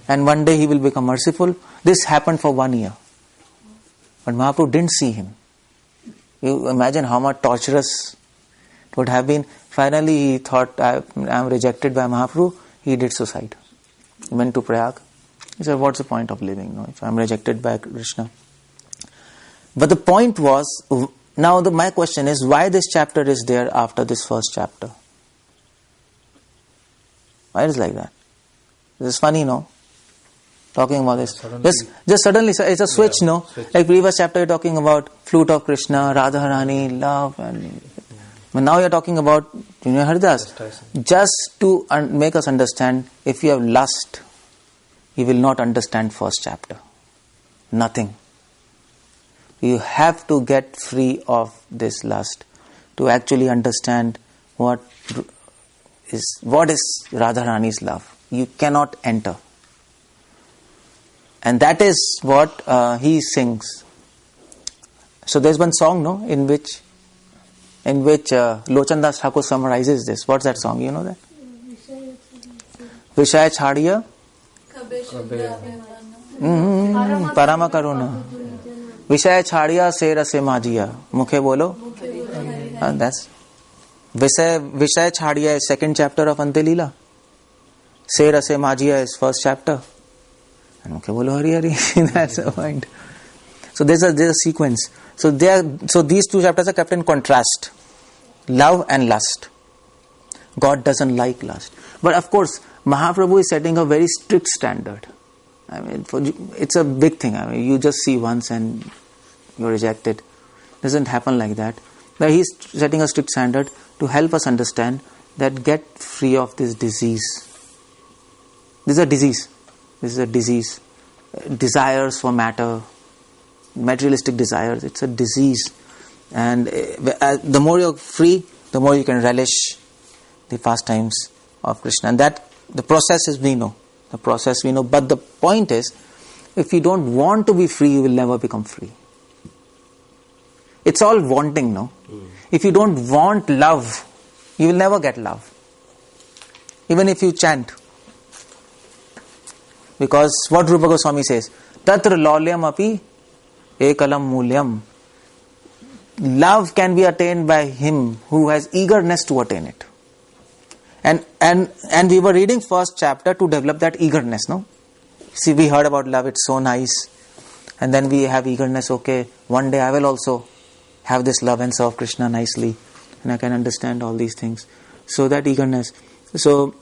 and one day he will become merciful. This happened for 1 year. But Mahaprabhu didn't see him. You imagine how much torturous it would have been. Finally he thought, I am rejected by Mahaprabhu. He did suicide. He went to Prayag. He said, what's the point of living, if I am rejected by Krishna? But the point was, now my question is, why this chapter is there after this first chapter? Why is it like that? This is funny, no? Talking about this. Just suddenly, it's a switch, no? Switch. Like previous chapter, you're talking about flute of Krishna, Radharani, love, and but now you're talking about Haridas. Just to make us understand, if you have lust, you will not understand first chapter. Nothing. You have to get free of this lust to actually understand what is Radharani's love. You cannot enter. And that is what he sings. So there's one song, no, in which Lochandas Thakur summarizes this. What's that song? You know that? Vishaya Chhadiya Parama Karuna Vishaya Chhadiya Se Rase Majiya Mukhe Bolo. That's Vishaya Chhadiya is second chapter of Antya Lila. Se Rase Majiya is first chapter. And Mukhe Bolo Hari Hari. That's the point. So there's a sequence. So these two chapters are kept in contrast. Love and lust. God doesn't like lust. But of course, Mahaprabhu is setting a very strict standard. I mean, it's a big thing. I mean, you just see once and you reject it. It doesn't happen like that. But he's setting a strict standard to help us understand that get free of this disease. This is a disease. This is a disease. Desires for matter, materialistic desires, it's a disease. And the more you're free, the more you can relish the pastimes of Krishna. And that, the process is we know. The process we know. But the point is, if you don't want to be free, you will never become free. It's all wanting, no? If you don't want love, you will never get love. Even if you chant. Because what Rupa Goswami says, Tatra laulyam api ekalam mulyam. Love can be attained by him who has eagerness to attain it. And we were reading first chapter to develop that eagerness, no? See, we heard about love, it's so nice. And then we have eagerness, okay, one day I will also have this love and serve Krishna nicely. And I can understand all these things. So that eagerness. So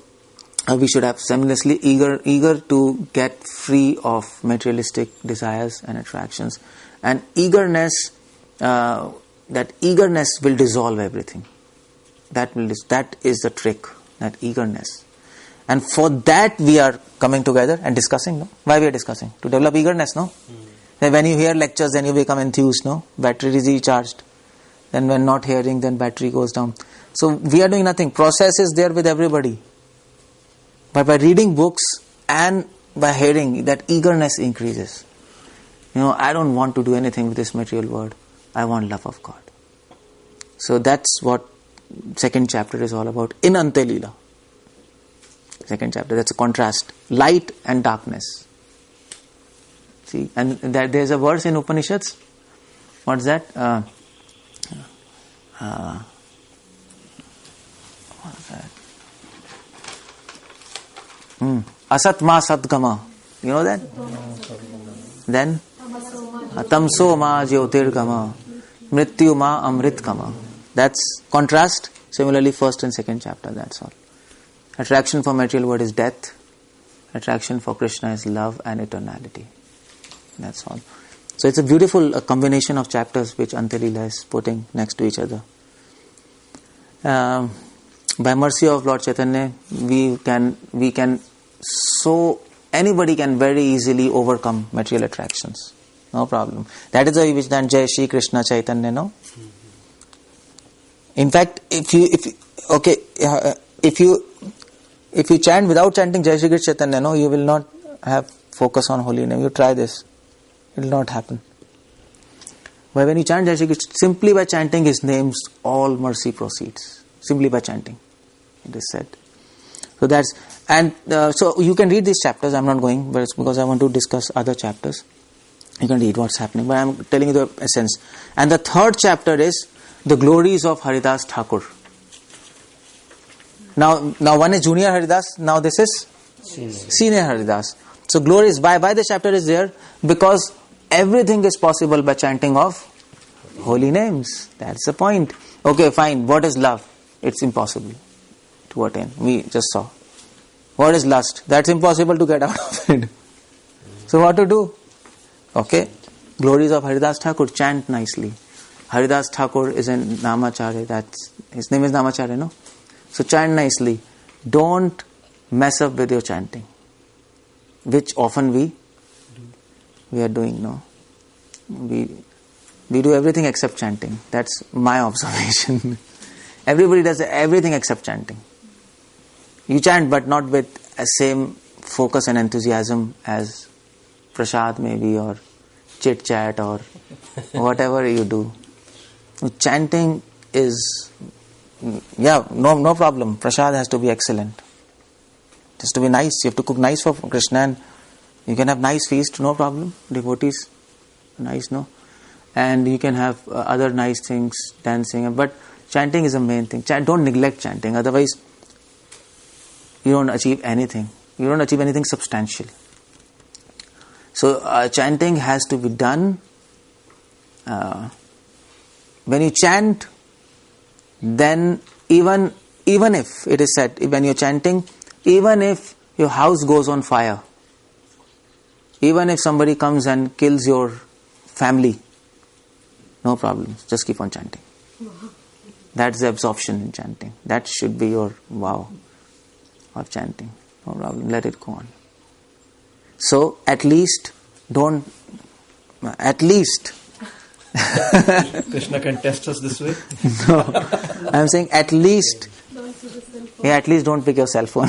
we should have seamlessly eager to get free of materialistic desires and attractions. And eagerness, that eagerness will dissolve everything. That is the trick, that eagerness. And for that we are coming together and discussing, no? Why we are discussing? To develop eagerness, no? Then when you hear lectures, then you become enthused, no? Battery is recharged. Then when not hearing, then battery goes down. So we are doing nothing. Process is there with everybody. But by reading books and by hearing, that eagerness increases. I don't want to do anything with this material world. I want love of God. So that's what second chapter is all about in Antya Lila. Second chapter, that's a contrast. Light and darkness. See, and there's a verse in Upanishads. What's that? What's that? Asat ma satgama. You know that? Then tamso ma jyotirgama. Mrityu ma amritkama. That's contrast. Similarly, first and second chapter, that's all. Attraction for material world is death. Attraction for Krishna is love and eternality. That's all. So it's a beautiful combination of chapters which Antya Lila is putting next to each other. By mercy of Lord Chaitanya, anybody can very easily overcome material attractions. No problem. That is why we chant Jai Shri Krishna Chaitanya, no? In fact, if you chant without chanting Jai Shri Krishna Chaitanya, no, you will not have focus on holy name. You try this. It will not happen. But when you chant Jai Shri Krishna, simply by chanting his names, all mercy proceeds. Simply by chanting. It is said. So that's, and so you can read these chapters. I'm not going, but it's because I want to discuss other chapters. You can read what's happening, but I'm telling you the essence. And the third chapter is the glories of Haridas Thakur. Now one is Junior Haridas, now this is Senior Haridas. So glories, why this chapter is there? Because everything is possible by chanting of Holy names. That's the point. Okay, fine. What is love? It's impossible to attain. We just saw. What is lust? That's impossible to get out of it. So what to do? Okay. Glories of Haridas Thakur. Chant nicely. Haridas Thakur is in Namacharya. His name is Namacharya, no? So chant nicely. Don't mess up with your chanting, which often we are doing, no? We do everything except chanting. That's my observation. Everybody does everything except chanting. You chant, but not with the same focus and enthusiasm as prasad maybe, or chit chat, or whatever you do. Chanting is, no problem. Prasad has to be excellent. It has to be nice. You have to cook nice for Krishna, and you can have nice feast, no problem. Devotees, nice, no? And you can have other nice things, dancing, but chanting is the main thing. Don't neglect chanting, otherwise you don't achieve anything. You don't achieve anything substantial. So chanting has to be done. When you chant, then even if it is said, when you're chanting, even if your house goes on fire, even if somebody comes and kills your family, no problem, just keep on chanting. That's the absorption in chanting. That should be your vow of chanting. No problem, let it go on. So at least Krishna can test us this way. No, I'm saying at least don't pick your cell phone.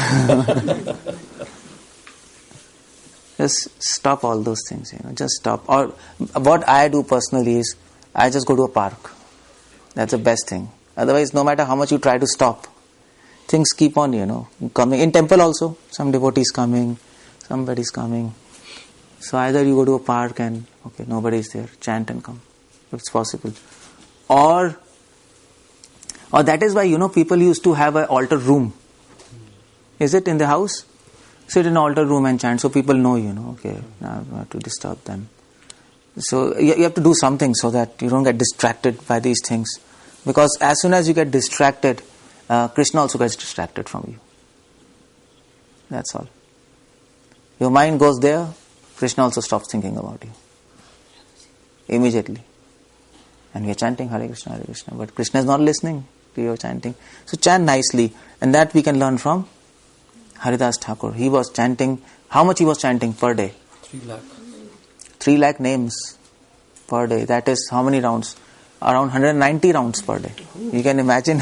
Just stop all those things, just stop. Or what I do personally is, I just go to a park. That's the best thing. Otherwise, no matter how much you try to stop, things keep on, coming. In temple also, some devotees coming, somebody's coming. So either you go to a park and, okay, nobody's there, chant and come, if it's possible. Or that is why, people used to have an altar room. Is it in the house? Sit in an altar room and chant, so people know, okay, now I have to disturb them. So you have to do something so that you don't get distracted by these things. Because as soon as you get distracted, Krishna also gets distracted from you. That's all. Your mind goes there, Krishna also stops thinking about you. Immediately. And we are chanting Hare Krishna, but Krishna is not listening to your chanting. So chant nicely, and that we can learn from Haridas Thakur. He was chanting, how much he was chanting per day? 3 lakh. 3 lakh names per day. That is how many rounds? Around 190 rounds per day. You can imagine.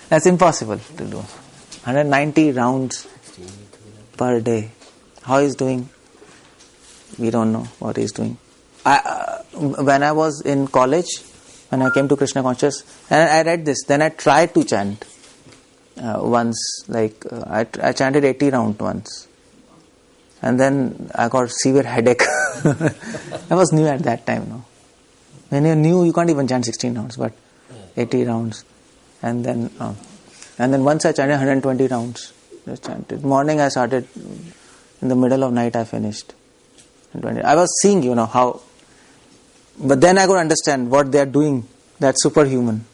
That's impossible to do. 190 rounds per day. How he's doing? We don't know what he's doing. When I was in college, when I came to Krishna Consciousness, and I read this, then I tried to chant once. I chanted 80 rounds once. And then I got severe headache. I was new at that time, no? When you're new, you can't even chant 16 rounds, but 80 rounds. And then once I chanted 120 rounds. Just chanted. Morning I started, in the middle of night I finished. I was seeing, how. But then I could understand what they are doing. That's superhuman.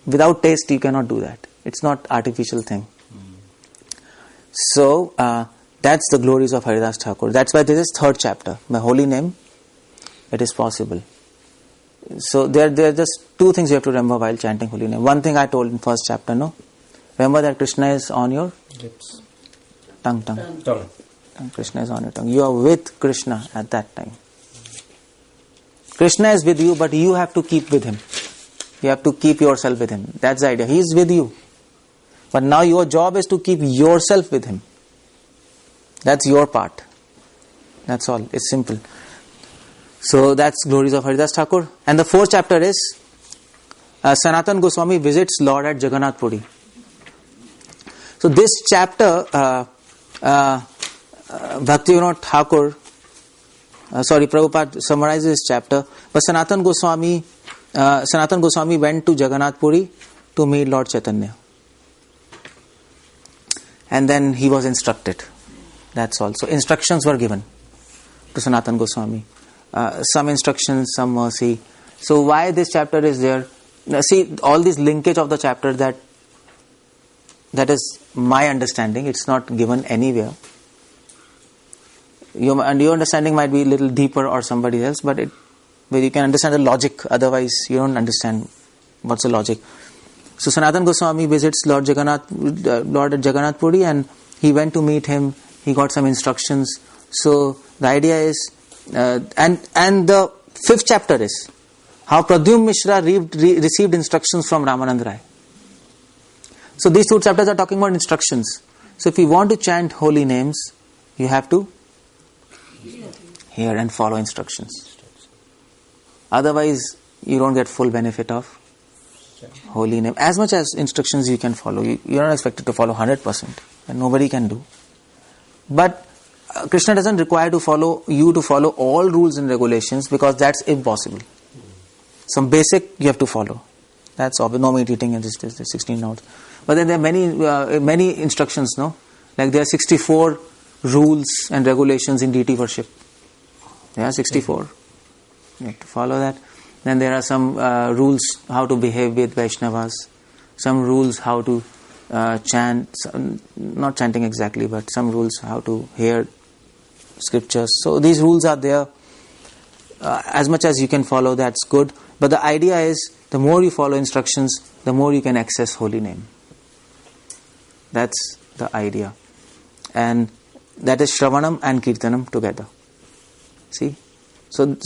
Without taste, you cannot do that. It's not artificial thing. So, that's the glories of Haridas Thakur. That's why this is 3rd chapter. By holy name, it is possible. So there are just 2 things you have to remember while chanting holy name. One thing I told in 1st chapter, no? Remember that Krishna is on your lips. Tongue. And Krishna is on your tongue. You are with Krishna at that time. Krishna is with you, but you have to keep with him. You have to keep yourself with him. That's the idea. He is with you. But now your job is to keep yourself with him. That's your part. That's all. It's simple. So that's glories of Haridas Thakur. And the 4th chapter is Sanatana Goswami visits Lord at Jagannath Puri. So this chapter, Bhaktivedanta Thakur, Prabhupada summarizes this chapter. But Sanatana Goswami went to Jagannath Puri to meet Lord Chaitanya. And then he was instructed. That's all. So instructions were given to Sanatana Goswami. Some instructions, some mercy. So why this chapter is there? Now see, all this linkage of the chapter, that is my understanding. It's not given anywhere. Your understanding might be a little deeper or somebody else, but you can understand the logic. Otherwise, you don't understand what's the logic. So Sanatana Goswami visits Lord at Jagannath Puri, and he went to meet him. He got some instructions. So the idea is, and the 5th chapter is how Pradyumna Mishra received instructions from Ramanand Rai. So these 2 chapters are talking about instructions. So if you want to chant holy names, you have to hear and follow instructions. Otherwise, you don't get full benefit of holy name. As much as instructions you can follow, you're not expected to follow 100%, and nobody can do. But Krishna doesn't require you to follow all rules and regulations, because that's impossible. Some basic you have to follow. That's obvious. No meat eating and this 16 notes. But then there are many instructions, no? Like there are 64 rules and regulations in deity worship. There are 64. You have to follow that. Then there are some rules how to behave with Vaishnavas. Some rules how to chant, not chanting exactly, but some rules how to hear scriptures. So these rules are there. As much as you can follow, that's good. But the idea is, the more you follow instructions, the more you can access holy name. That's the idea. And that is Shravanam and Kirtanam together. See? So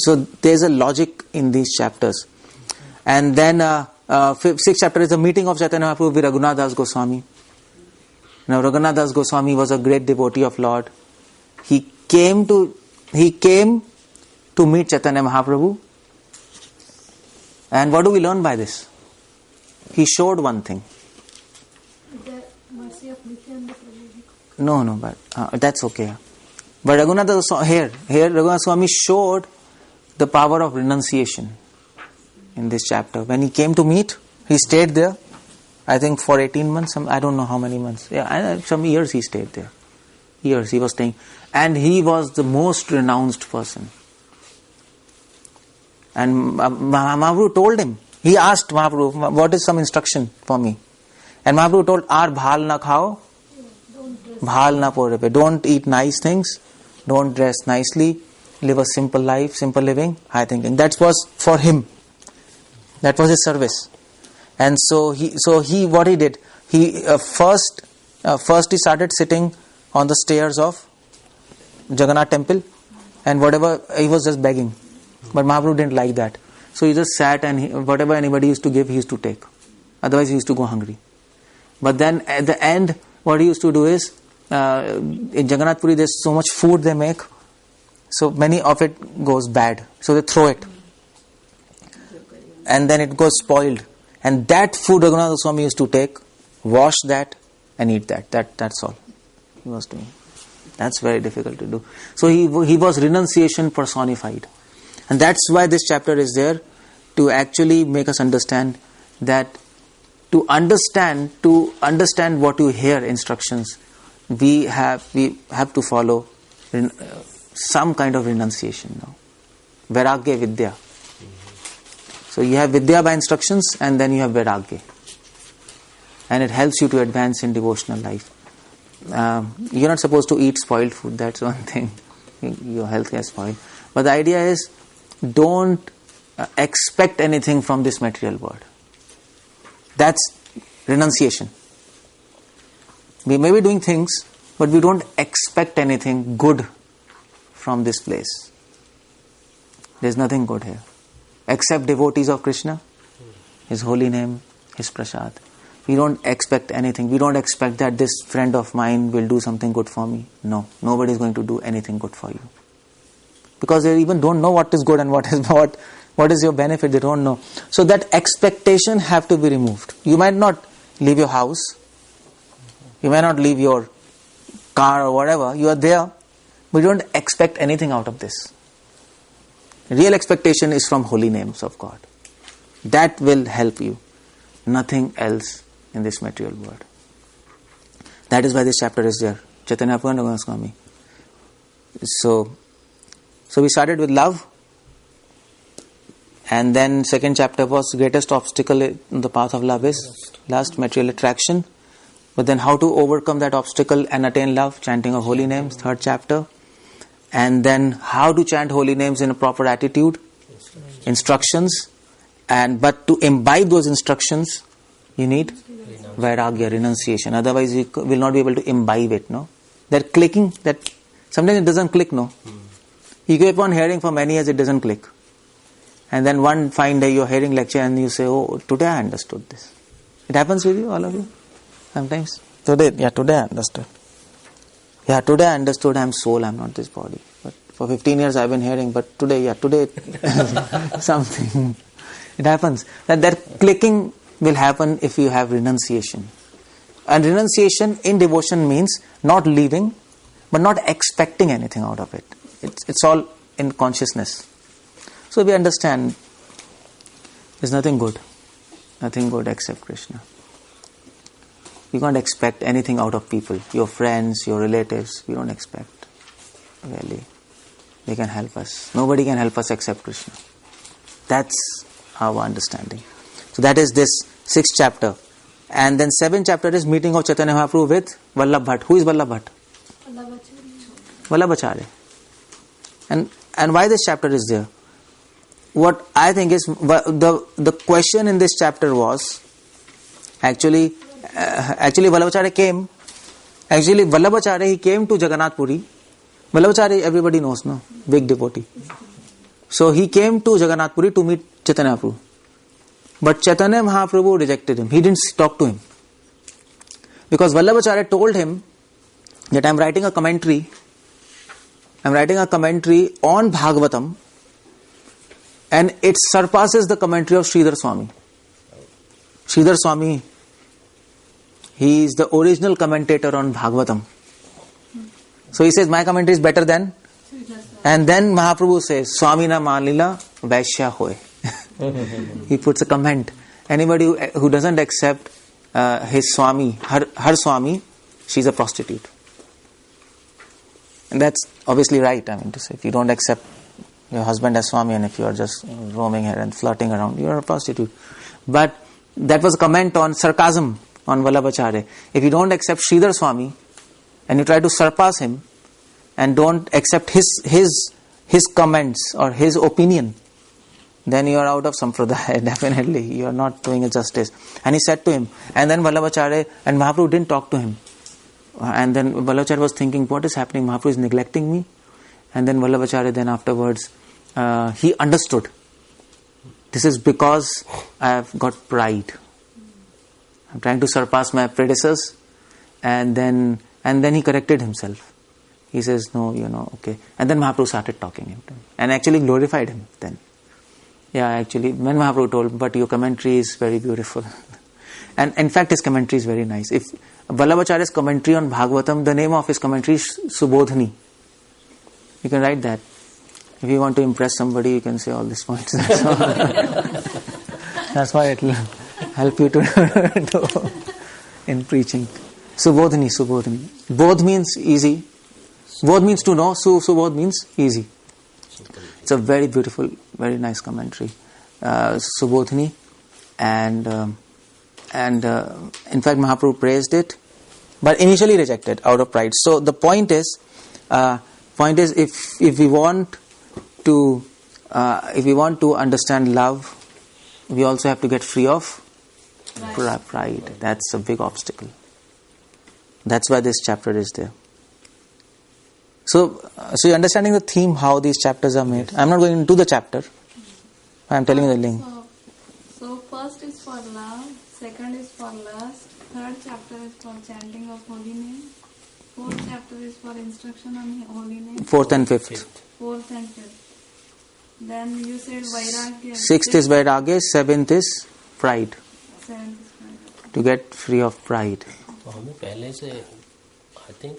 there's a logic in these chapters. And then 6th chapter is the meeting of Chaitanya Mahaprabhu with Raghunath Das Goswami. Now Raghunath Das Goswami was a great devotee of Lord. He came to meet Chaitanya Mahaprabhu. And what do we learn by this? He showed one thing. The mercy of Nityananda Prabhu. No, but that's okay. But Raghunath Swami showed the power of renunciation in this chapter. When he came to meet, he stayed there, I think for 18 months, I don't know how many months. Yeah, some years he stayed there. Years he was staying. And he was the most renounced person. And Mahaprabhu told him, he asked Mahaprabhu, what is some instruction for me? And Mahaprabhu told, Aar bhal na khao, bhal na porepe. Don't eat nice things, don't dress nicely, live a simple life, simple living, high thinking. That was for him. That was his service. And so he what he did, he first he started sitting on the stairs of Jagannath temple, and whatever, he was just begging. But Mahaprabhu didn't like that. So he just sat, and whatever anybody used to give, he used to take. Otherwise he used to go hungry. But then at the end, what he used to do is, in Jagannath Puri there's so much food they make, so many of it goes bad. So they throw it. And then it goes spoiled. And that food Raghunath Swami used to take, wash that and eat that. That's all he was doing. That's very difficult to do. So he was renunciation personified. And that's why this chapter is there, to actually make us understand that to understand what you hear instructions, we have to follow some kind of renunciation now. Vairagya Vidya. So you have Vidya by instructions, and then you have Vairagya. And it helps you to advance in devotional life. You're not supposed to eat spoiled food, that's one thing. Your health gets spoiled. But the idea is, don't expect anything from this material world. That's renunciation. We may be doing things, but we don't expect anything good from this place. There's nothing good here. Except devotees of Krishna, His holy name, His prasad. We don't expect anything. We don't expect that this friend of mine will do something good for me. No, nobody is going to do anything good for you. Because they even don't know what is good and what is your benefit. They don't know. So that expectation have to be removed. You might not leave your house. You might not leave your car or whatever. You are there, but you don't expect anything out of this. Real expectation is from holy names of God. That will help you. Nothing else in this material world. That is why this chapter is there. Chaitanya Mahaprabhu and Raghunath Swami. So we started with love. And then second chapter was greatest obstacle in the path of love is lust, material attraction. But then how to overcome that obstacle and attain love, chanting of holy names, third chapter. And then how to chant holy names in a proper attitude, instructions. But to imbibe those instructions, you need vairagya, renunciation. Otherwise you will not be able to imbibe it, no? That clicking, that sometimes it doesn't click, no? You keep on hearing for many years, it doesn't click. And then one fine day you're hearing lecture and you say, oh, today I understood this. It happens with you, all of you? Sometimes. Today I understood. Yeah, today I understood I'm soul, I'm not this body. But for 15 years I've been hearing, but today something. It happens. That clicking will happen if you have renunciation. And renunciation in devotion means not leaving, but not expecting anything out of it. It's all in consciousness. So we understand there's nothing good except Krishna. You can't expect anything out of people, your friends, your relatives. We don't expect, really. They can help us. Nobody can help us except Krishna. That's our understanding. So that is this 6th chapter. And then 7th chapter is meeting of Chaitanya Mahaprabhu with Vallabh Bhatt. Who is Vallabh Bhatt? Vallabhacharya. And why this chapter is there? What I think is the question in this chapter was actually Vallabhacharya came. Actually Vallabhacharya, he came to Jagannath Puri. Vallabhacharya everybody knows, no? Big devotee. So he came to Jagannath Puri to meet Chaitanya Mahaprabhu. But Chaitanya Mahaprabhu rejected him. He didn't talk to him. Because Vallabhacharya told him that I'm writing a commentary on Bhagavatam, and it surpasses the commentary of Sridhar Swami. Sridhar Swami, he is the original commentator on Bhagavatam. So he says, my commentary is better than. And then Mahaprabhu says, Swami na manlila vaishya hoy. He puts a comment. Anybody who doesn't accept his Swami, her Swami, she's a prostitute. And that's obviously right. I mean to say, if you don't accept your husband as Swami, and if you are just roaming here and flirting around, you are a prostitute. But that was a comment on sarcasm on Vallabhacharya. If you don't accept Sridhar Swami and you try to surpass him and don't accept his comments or his opinion, then you are out of Sampradaya, definitely. You are not doing it justice. And he said to him, and then Vallabhacharya and Mahaprabhu didn't talk to him. And then Vallabhacharya was thinking, what is happening? Mahaprabhu is neglecting me. And then Vallabhacharya then afterwards, he understood. This is because I have got pride. I'm trying to surpass my predecessors. And then he corrected himself. He says, no, okay. And then Mahaprabhu started talking to him. And actually glorified him then. Yeah, actually, when Mahaprabhu told, but your commentary is very beautiful. And in fact, his commentary is very nice. If Vallabhacharya's commentary on Bhagavatam, the name of his commentary is Subodhini. You can write that. If you want to impress somebody, you can say all these points. That's why it will help you to in preaching. Subodhini. Bodh means easy. Bodh means to know. Subodh means easy. It's a very beautiful, very nice commentary. Subodhini. And in fact Mahaprabhu praised it, but initially rejected out of pride. So the point is if we want to understand love, we also have to get free of pride. That's a big obstacle. That's why this chapter is there. So you're understanding the theme, how these chapters are made. I'm not going into the chapter. I'm telling you the link. So first is for love, second is for lust, third chapter is for chanting of holy name, fourth chapter is for instruction on holy name, Fourth and fifth. Then you said vairagya. Sixth is vairagya, seventh is pride. Seventh is pride. To get free of pride. तो हमें पहले से I think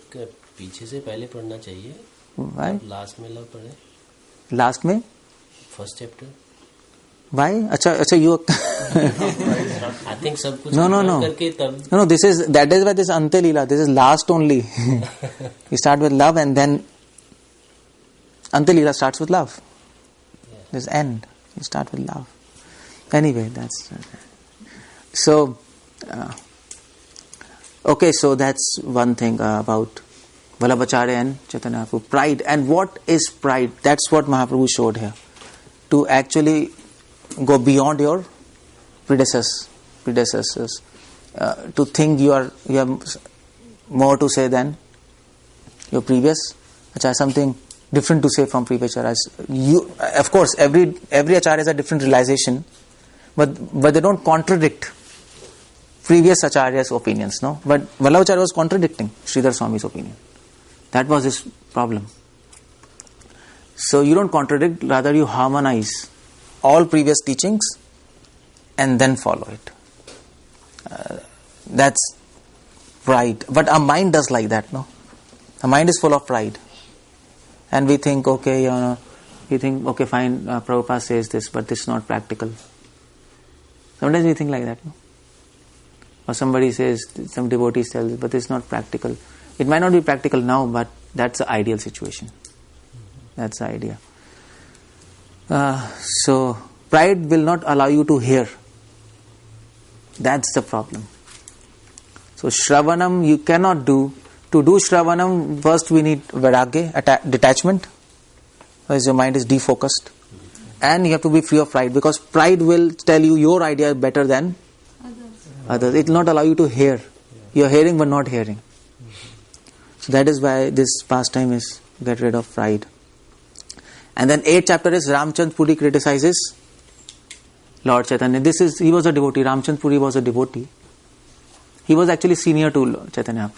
पीछे से पहले पढ़ना चाहिए. Why? Last में लव पढ़े. Last में? First chapter. Why? अच्छा you. I think सब कुछ करके तब. No. That is why this Antya Lila. This is last only. You start with love and then Antya Lila starts with love. This end. You start with love. Anyway, that's... So, okay, so that's one thing about Vallabhacharya and Chaitanya Mahaprabhu. Pride. And what is pride? That's what Mahaprabhu showed here. To actually go beyond your predecessors. To think you have more to say than your previous Acharya, something different to say from previous Acharyas. Of course, every Acharya has a different realization, but they don't contradict previous Acharya's opinions, no? But Vallabhacharya was contradicting Sridhar Swami's opinion. That was his problem. So you don't contradict, rather you harmonize all previous teachings and then follow it. That's pride. But our mind does like that, no? Our mind is full of pride. And we think, okay, fine, Prabhupada says this, but this is not practical. Sometimes we think like that, no? Or somebody says, some devotees tell this, but this is not practical. It might not be practical now, but that's the ideal situation. That's the idea. So, pride will not allow you to hear. That's the problem. So, Shravanam you cannot do. To do Shravanam, first we need Vairagya, detachment. Otherwise your mind is defocused. And you have to be free of pride, because pride will tell you your idea is better than others. It will not allow you to hear. You are hearing but not hearing. So that is why this pastime is get rid of pride. And then 8th chapter is Ramchand Puri criticizes Lord Chaitanya. He was a devotee. Ramchand Puri was a devotee. He was actually senior to Lord Chaitanya.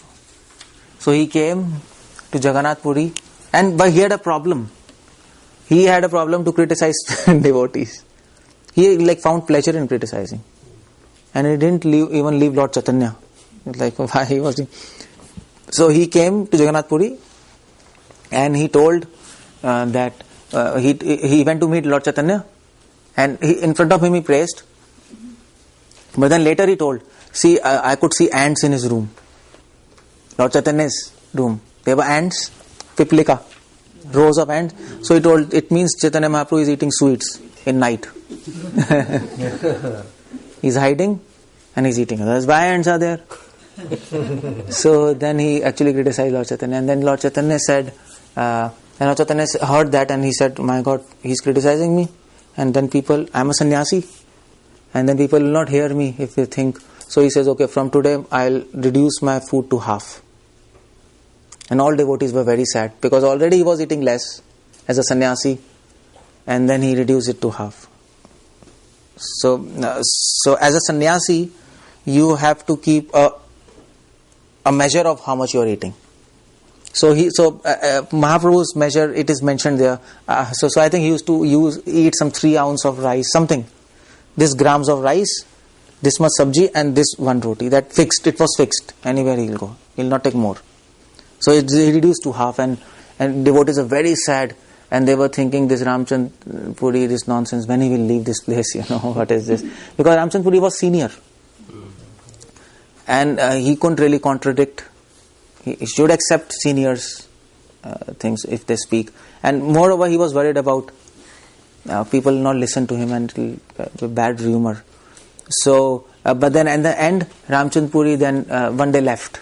So he came to Jagannath Puri, but he had a problem. He had a problem to criticize devotees. He found pleasure in criticizing. And he didn't even leave Lord Chaitanya. Why he was doing. So he came to Jagannath Puri and he told that he went to meet Lord Chaitanya, and in front of him he praised. But then later he told, see, I could see ants in his room. Lord Chaitanya's room. There were ants, piplika, rows of ants. So he told, it means Chaitanya Mahaprabhu is eating sweets in night. He's hiding and he's eating. Otherwise, why ants are there? So then he actually criticized Lord Chaitanya. And then Lord Chaitanya said, Lord Chaitanya heard that and he said, my God, he's criticizing me. And then I'm a sannyasi. And then people will not hear me if they think. So he says, okay, from today I'll reduce my food to half. And all devotees were very sad, because already he was eating less as a sannyasi, and then he reduced it to half. So as a sannyasi, you have to keep a measure of how much you are eating. So Mahaprabhu's measure, it is mentioned there. So I think he used to eat some 3 ounces of rice, something. This grams of rice, this much sabji, and this one roti. It was fixed. Anywhere he will go. He will not take more. So he reduced to half, and devotees are very sad, and they were thinking, this Ramchand Puri, this nonsense, when he will leave this place, what is this? Because Ramchand Puri was senior. And he couldn't really contradict. He should accept seniors' things if they speak. And moreover, he was worried about people not listen to him and bad rumor. So, but then at the end, Ramchand Puri then one day left.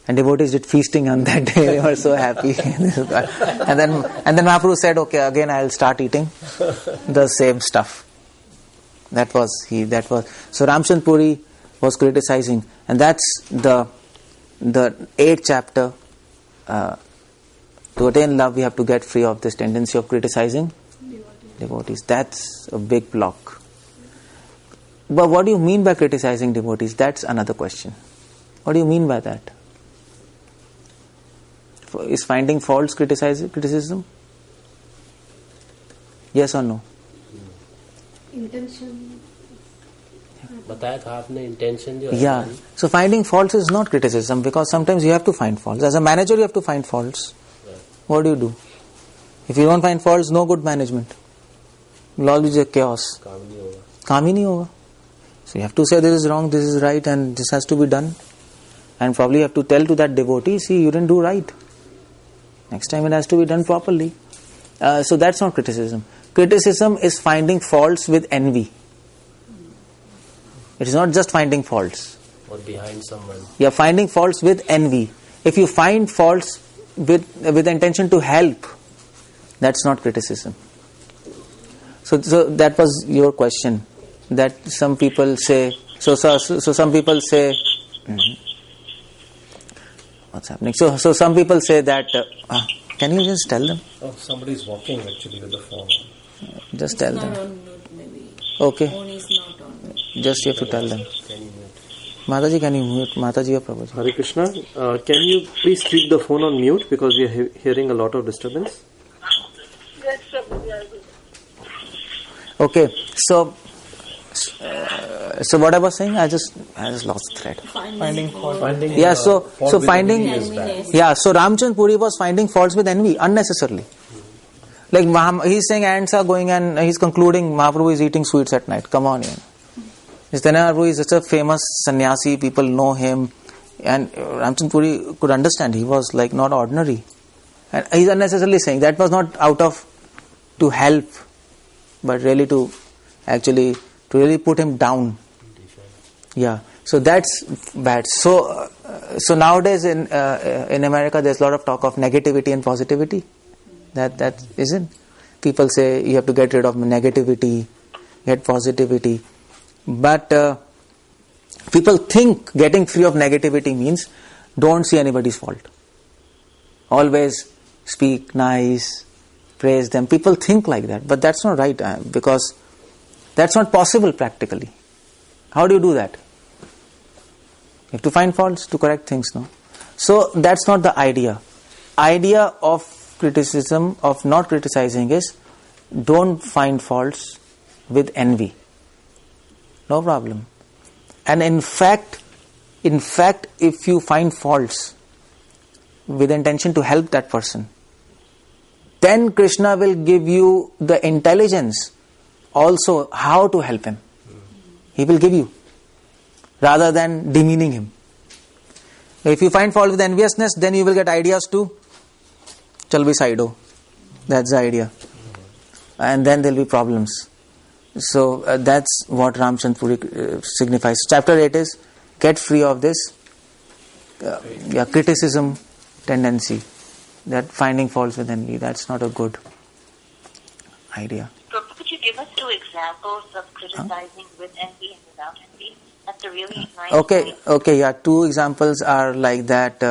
And devotees did feasting on that day. They were so happy. and then Mahaprabhu said, okay, again I'll start eating the same stuff. That was. So Ramchand Puri was criticizing. And that's the 8th chapter. To attain love, we have to get free of this tendency of criticizing devotees. That's a big block. But what do you mean by criticizing devotees? That's another question. What do you mean by that? Is finding faults criticism? Yes or no? Intention. बताया था आपने intention जो Yeah. So finding faults is not criticism, because sometimes you have to find faults. As a manager, you have to find faults. Right. What do? If you don't find faults, no good management. It will always be chaos. काम ही नहीं होगा. So you have to say this is wrong, this is right, and this has to be done. And probably you have to tell to that devotee, see, you didn't do right. Next time it has to be done properly. So that's not criticism. Criticism is finding faults with envy. It is not just finding faults. Or behind someone. You are finding faults with envy. If you find faults with the intention to help, that's not criticism. So that was your question. That some people say. So some people say. What's happening? So some people say that. Can you just tell them? Oh, somebody's walking actually with the phone. Just tell them. Not on mute, maybe. Okay. Phone is not on mute. Just you have to tell them. Can you mute? Mataji, can you mute? Mataji or Prabhuji? Hare Krishna, can you please keep the phone on mute because we are hearing a lot of disturbance? Yes, Prabhuji. Okay. So what I was saying, I just lost the thread. Finding fault. Finding Yeah. So fault with finding. envy is bad. Yeah. So Ramchandra Puri was finding faults with envy unnecessarily. Like he's saying ants are going and he's concluding Mahaprabhu is eating sweets at night. Come on, Chaitanya Mahaprabhu is such a famous sannyasi, people know him, and Ramchandra Puri could understand he was like not ordinary, and he's unnecessarily saying that was not out of to help, but really to actually to really put him down. Yeah, so that's bad. So nowadays in America there's a lot of talk of negativity and positivity. That isn't. People say you have to get rid of negativity, get positivity. But people think getting free of negativity means don't see anybody's fault. Always speak nice, praise them. People think like that, but that's not right because that's not possible practically. How do you do that? You have to find faults to correct things, no? So that's not the idea. Idea of criticism, of not criticizing is don't find faults with envy. No problem. And in fact, if you find faults with intention to help that person, then Krishna will give you the intelligence also how to help him. He will give you, rather than demeaning him. If you find fault with enviousness, then you will get ideas to chal bhi side ho. That's the idea. And then there will be problems. So that's what Ramchandra Puri signifies. Chapter 8 is get free of this criticism tendency, that finding faults with envy. That's not a good idea. So could you give us 2 examples of criticizing with envy and without envy? That's a really nice point. Okay, yeah. 2 examples are like that.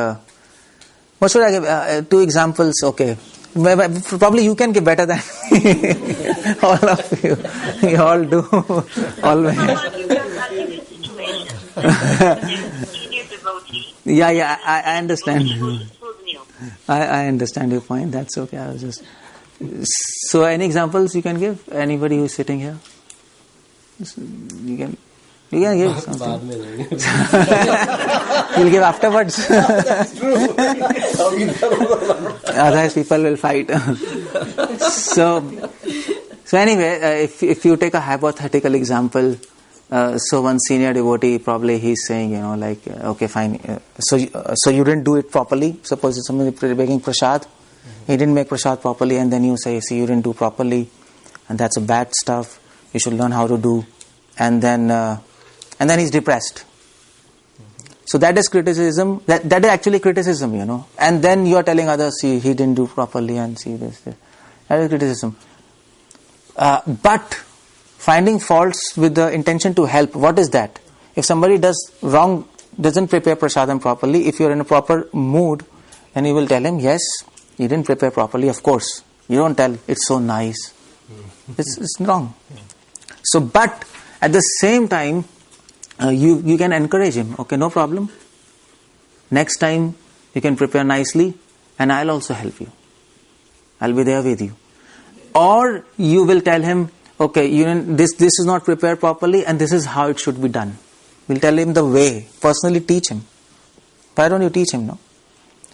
What should I give? 2 examples, okay. Probably you can give better than me. All of you. You all do. Always. Yeah, I understand. I understand your point. That's okay. I was just. So, any examples you can give? Anybody who's sitting here? You can give something. You'll give afterwards. That's true. Otherwise, people will fight. So anyway, if you take a hypothetical example, so one senior devotee, probably he's saying, okay, fine. So you didn't do it properly. Suppose it's somebody making prasad. He didn't make prasad properly, and then you say, see, you didn't do properly, and that's a bad stuff. You should learn how to do, and then he's depressed. So that is criticism. That is actually criticism, And then you are telling others, see, he didn't do properly, and see this. That is criticism. But finding faults with the intention to help, what is that? If somebody does wrong, doesn't prepare prasadam properly, if you are in a proper mood, then you will tell him, yes, you didn't prepare properly, of course. You don't tell, it's so nice. It's wrong. So, but at the same time, you can encourage him. Okay, no problem. Next time you can prepare nicely, and I'll also help you. I'll be there with you. Or you will tell him, okay, this is not prepared properly, and this is how it should be done. We'll tell him the way. Personally teach him. Why don't you teach him? No,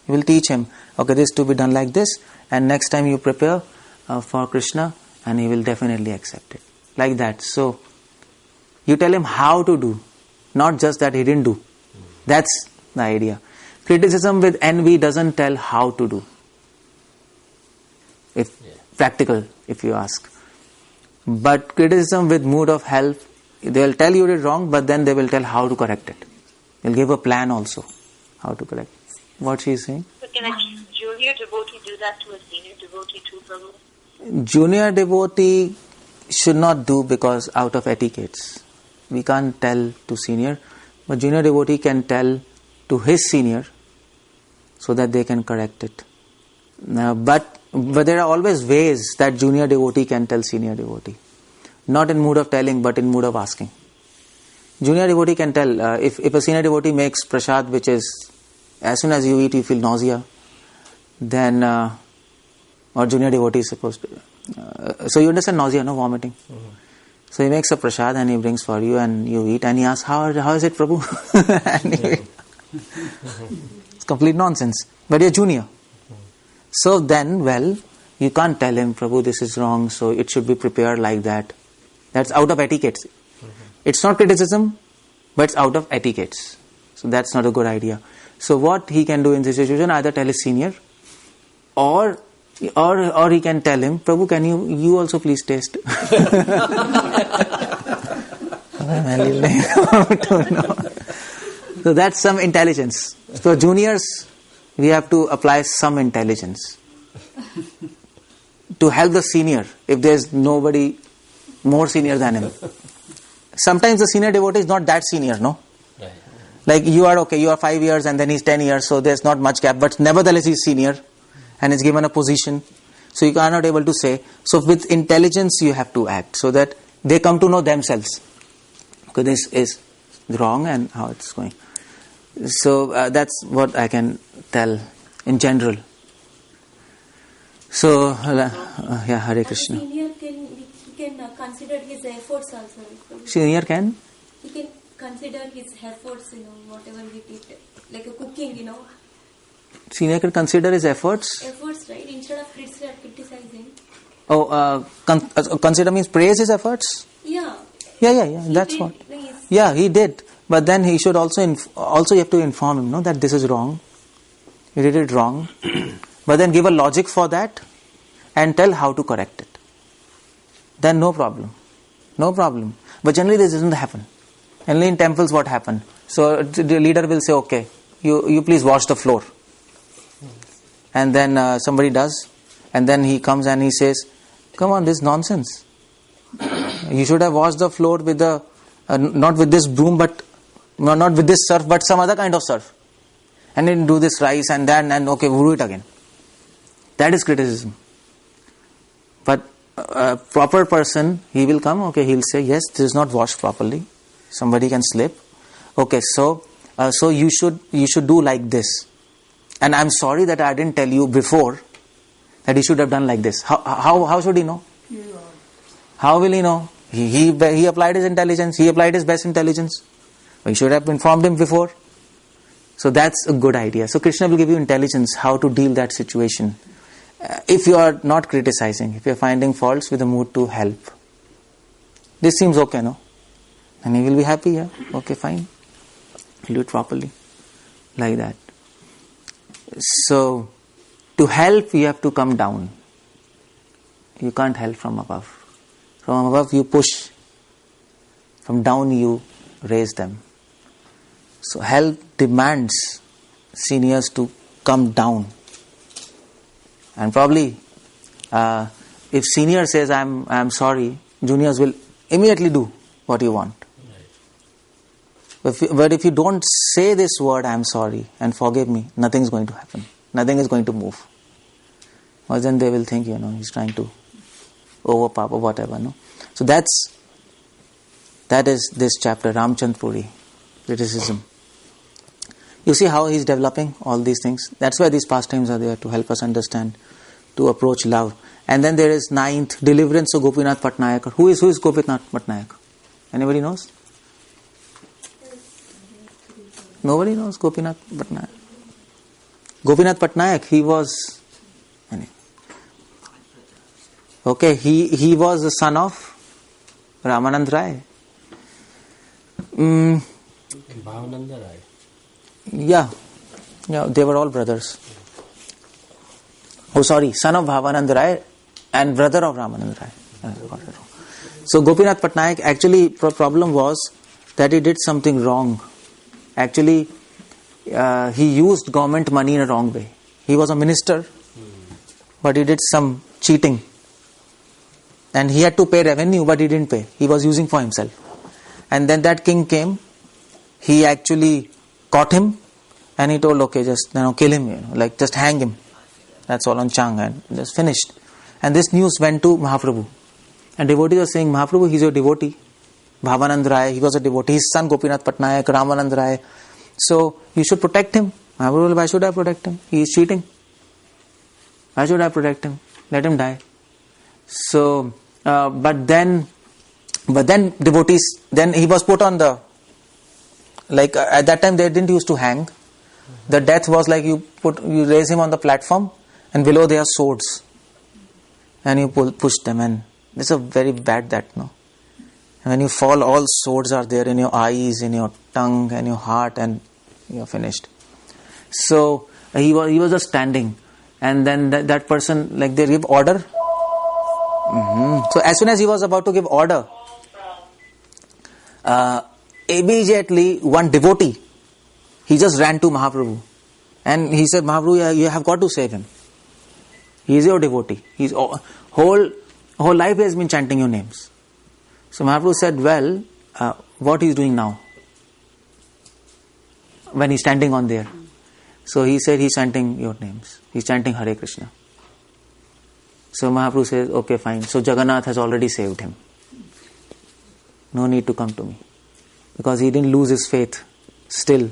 you will teach him. Okay, this to be done like this, and next time you prepare for Krishna, and he will definitely accept it. Like that. So you tell him how to do, not just that he didn't do. That's the idea. Criticism with envy doesn't tell how to do. practical, if you ask. But criticism with mood of help, they will tell you it is wrong, but then they will tell how to correct it. They'll give a plan also, how to correct it. What she is saying? So can a junior devotee do that to a senior devotee too, Prabhu? Junior devotee should not do, because out of etiquettes. We can't tell to senior, but junior devotee can tell to his senior so that they can correct it. But there are always ways that junior devotee can tell senior devotee. Not in mood of telling, but in mood of asking. Junior devotee can tell, if a senior devotee makes prasad, which is, as soon as you eat, you feel nausea, then, or junior devotee is supposed to, so you understand nausea, no, vomiting. Mm-hmm. So he makes a prasad and he brings for you and you eat, and he asks, how is it, Prabhu? And you eat. It's complete nonsense. But you're junior. So then, well, you can't tell him, Prabhu, this is wrong, so it should be prepared like that. That's out of etiquettes. It's not criticism, but it's out of etiquettes. So that's not a good idea. So what he can do in this situation, either tell his senior, or he can tell him, Prabhu, can you also please taste? So that's some intelligence. So juniors, we have to apply some intelligence to help the senior if there's nobody more senior than him. Sometimes the senior devotee is not that senior, no? Right. Like you are 5 years and then he's 10 years, so there's not much gap, but nevertheless he's senior and is given a position. So you are not able to say. So with intelligence you have to act so that they come to know themselves. Okay, this is wrong and how it's going. So that's what I can tell in general. So, yeah, Hare Krishna. Senior can consider his efforts also. Senior can? He can consider his efforts, whatever he did, like a cooking, Senior can consider his efforts? Efforts, right? Instead of criticizing. Oh, consider means praise his efforts? Yeah. Yeah, that's what. Yeah, he did. But then he should also you have to inform him, that this is wrong. You did it wrong. But then give a logic for that and tell how to correct it. Then no problem. No problem. But generally this doesn't happen. Only in temples what happen. So the leader will say, okay, you please wash the floor. And then somebody does. And then he comes and he says, come on, this is nonsense. You should have washed the floor with not with this broom, but not with this surf, but some other kind of surf. And then do this rice and then, and okay, we'll do it again. That is criticism. But a proper person, he will come, okay, he'll say, yes, this is not washed properly. Somebody can slip. Okay, so you should do like this. And I'm sorry that I didn't tell you before that he should have done like this. How should he know? Yeah. How will he know? He applied his intelligence. He applied his best intelligence. We should have informed him before. So that's a good idea. So Krishna will give you intelligence how to deal that situation. If you are not criticizing, if you are finding faults with a mood to help. This seems okay, no? And he will be happy, yeah? Okay, fine. He'll do it properly. Like that. So, to help, you have to come down. You can't help from above. From above, you push. From down, you raise them. So, help demands seniors to come down. And probably, if senior says, I'm sorry, juniors will immediately do what you want. But if you don't say this word, I'm sorry, and forgive me, nothing is going to happen. Nothing is going to move. Or then they will think, he's trying to overpower or whatever, no? So that is this chapter, Ramchandra Puri, criticism. You see how he's developing all these things? That's why these pastimes are there, to help us understand, to approach love. And then there is 9th, deliverance of Gopinath Patnaik. Who is Gopinath Patnaik? Anybody knows? Nobody knows Gopinath Patnaik. Gopinath Patnaik, he was... Okay, he was the son of Ramanand Rai. Bhavananda Rai. Yeah, they were all brothers. Oh, sorry, son of Bhavanand Rai, and brother of Ramanand Rai. So Gopinath Patnaik, actually problem was that he did something wrong. Actually, he used government money in a wrong way. He was a minister, but he did some cheating. And he had to pay revenue, but he didn't pay. He was using for himself. And then that king came. He actually caught him, and he told, okay, just kill him, like just hang him. That's all on Chang, and just finished. And this news went to Mahaprabhu. And devotees were saying, Mahaprabhu, he's your devotee. Bhavanand Rai, he was a devotee. His son Gopinath Patnaik, Ramanand Rai. So you should protect him. Mahaprabhu, why should I protect him? He is cheating. Why should I protect him? Let him die. So, but then devotees, then he was put on the, like at that time they didn't used to hang. The death was like you raise him on the platform, and below there are swords, and you push them, and it's a very bad that, no. And when you fall, all swords are there in your eyes, in your tongue, and your heart, and you're finished. So he was just standing, and then that person, like they give order. So as soon as he was about to give order, immediately one devotee, he just ran to Mahaprabhu, and he said, Mahaprabhu, you have got to save him. He is your devotee. His whole life he has been chanting your names. So Mahaprabhu said, well, what he is doing now? When he's standing on there. So he said he's chanting your names. He's chanting Hare Krishna. So Mahaprabhu says, okay, fine. So Jagannath has already saved him. No need to come to me. Because he didn't lose his faith. Still.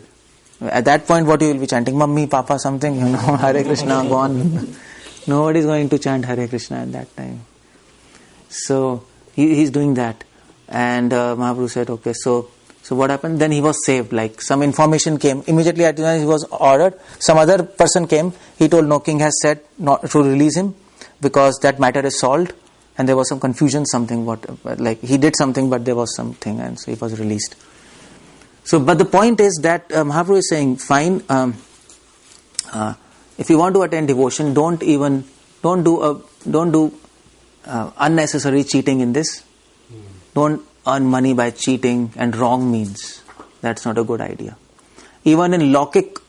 At that point, what you will be chanting? Mummy, Papa, something, Hare Krishna, go on. Nobody is going to chant Hare Krishna at that time. So he's doing that. And Mahaprabhu said, okay, so what happened? Then he was saved. Like some information came. Immediately at the time he was ordered. Some other person came. He told, no, king has said not to release him, because that matter is solved, and there was some confusion, something, like he did something, but there was something, and so he was released. So, but the point is that Mahaprabhu is saying, fine, if you want to attain devotion, don't do unnecessary cheating in this. Don't earn money by cheating and wrong means. That's not a good idea. Even in Lokik,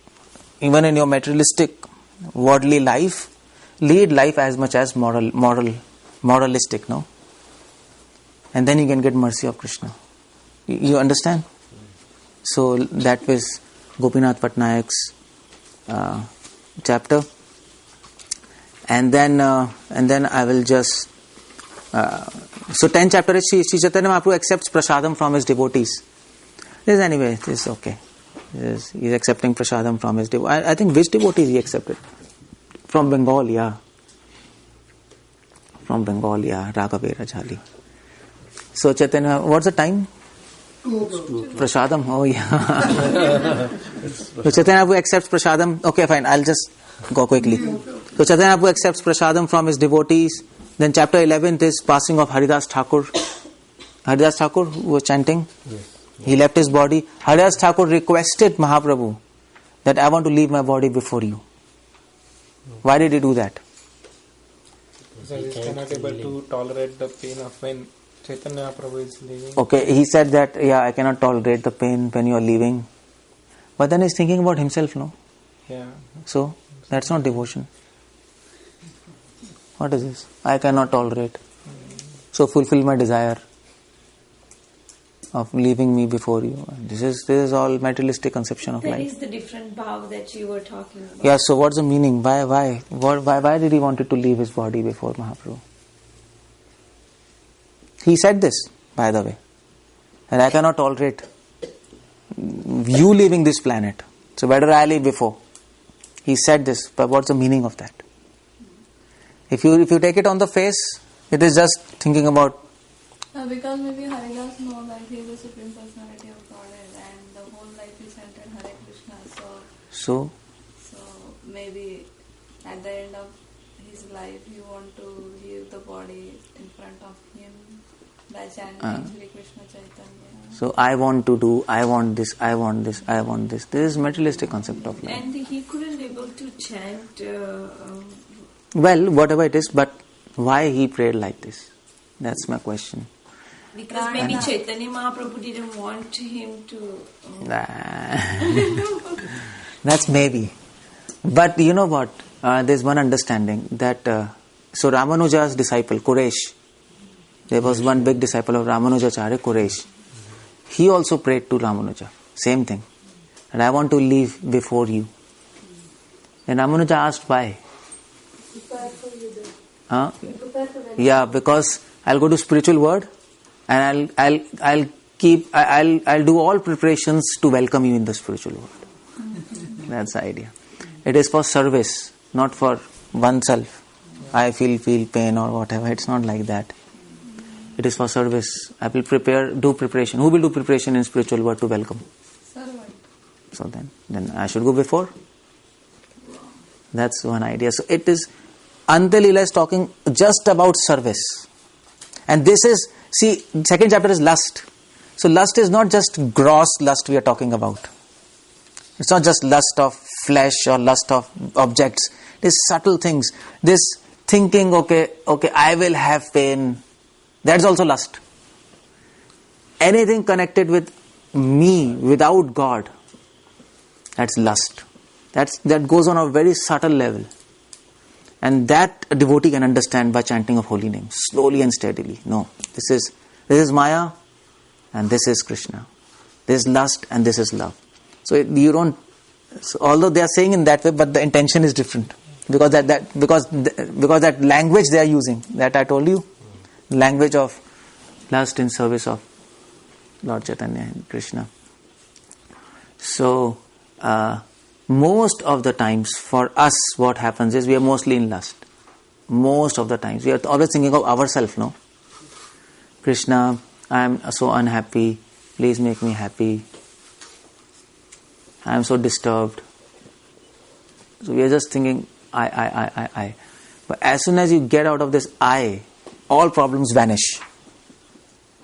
even in your materialistic, worldly life, lead life as much as moralistic, no? And then you can get mercy of Krishna. You understand? So that was Gopinath Patnaik's chapter. And then I will just... so 10th chapter is Sri Chaitanya Mahaprabhu accepts prasadam from his devotees. Anyway, this is okay. He's accepting prasadam from his devotees. I think which devotees he accepted? From Bengal, yeah. Raghavera Jali. So Chaitanya, what's the time? Prasadam, oh yeah. So Chaitanya Mahaprabhu accepts prasadam. Okay, fine, I'll just go quickly. So Chaitanya Mahaprabhu accepts prasadam from his devotees. Then chapter 11th is passing of Haridas Thakur. Haridas Thakur who was chanting. Yes. He left his body. Haridas Thakur requested Mahaprabhu that I want to leave my body before you. Why did he do that? Because he is not able to tolerate the pain of when Chaitanya Prabhu is leaving. Okay, he said that, I cannot tolerate the pain when you are leaving. But then he's thinking about himself, no? Yeah. So, that's not devotion. What is this? I cannot tolerate. So fulfill my desire of leaving me before you. This is all materialistic conception of life. That is the different bhav that you were talking about. Yeah, so what's the meaning? Why did he wanted to leave his body before Mahaprabhu? He said this, by the way, that I cannot tolerate you leaving this planet. So better I leave before. He said this, but what's the meaning of that? If you take it on the face, it is just thinking about... because maybe Haridas know that he is the Supreme Personality of Godhead and the whole life he chanted Hare Krishna. So maybe at the end of his life he want to leave the body in front of him by chanting Shri Krishna Chaitanya. So I want this. This is materialistic concept of life. And he couldn't able to chant... well, whatever it is, but Why he prayed like this? That's my question. Because maybe Chaitanya Mahaprabhu didn't want him to... That's maybe. But you know what? There's one understanding that... so Ramanuja's disciple, Quresh, there was one big disciple of Ramanujacharya, Quresh. He also prayed to Ramanuja. Same thing. And I want to leave before you. And Ramanuja asked why. Yeah, because I'll go to spiritual world and I'll do all preparations to welcome you in the spiritual world. That's the idea. It is for service, not for oneself. I feel pain or whatever. It's not like that. It is for service. I will do preparation. Who will do preparation in spiritual world to welcome? Servant. So then I should go before. That's one idea. So it is, Antya Lila is talking just about service. And this is, see, second chapter is lust. So lust is not just gross lust we are talking about. It's not just lust of flesh or lust of objects. It is subtle things. This thinking, okay, I will have pain. That's also lust. Anything connected with me without God, that's lust. That goes on a very subtle level. And that a devotee can understand by chanting of holy names, slowly and steadily. No, this is Maya and this is Krishna. This is lust and this is love. So you don't, although they are saying in that way, but the intention is different. Because that language they are using, that I told you, language of lust in service of Lord Chaitanya and Krishna. So, most of the times for us what happens is we are mostly in lust. Most of the times. We are always thinking of ourselves, no? Krishna, I am so unhappy. Please make me happy. I am so disturbed. So we are just thinking, I. But as soon as you get out of this I, all problems vanish.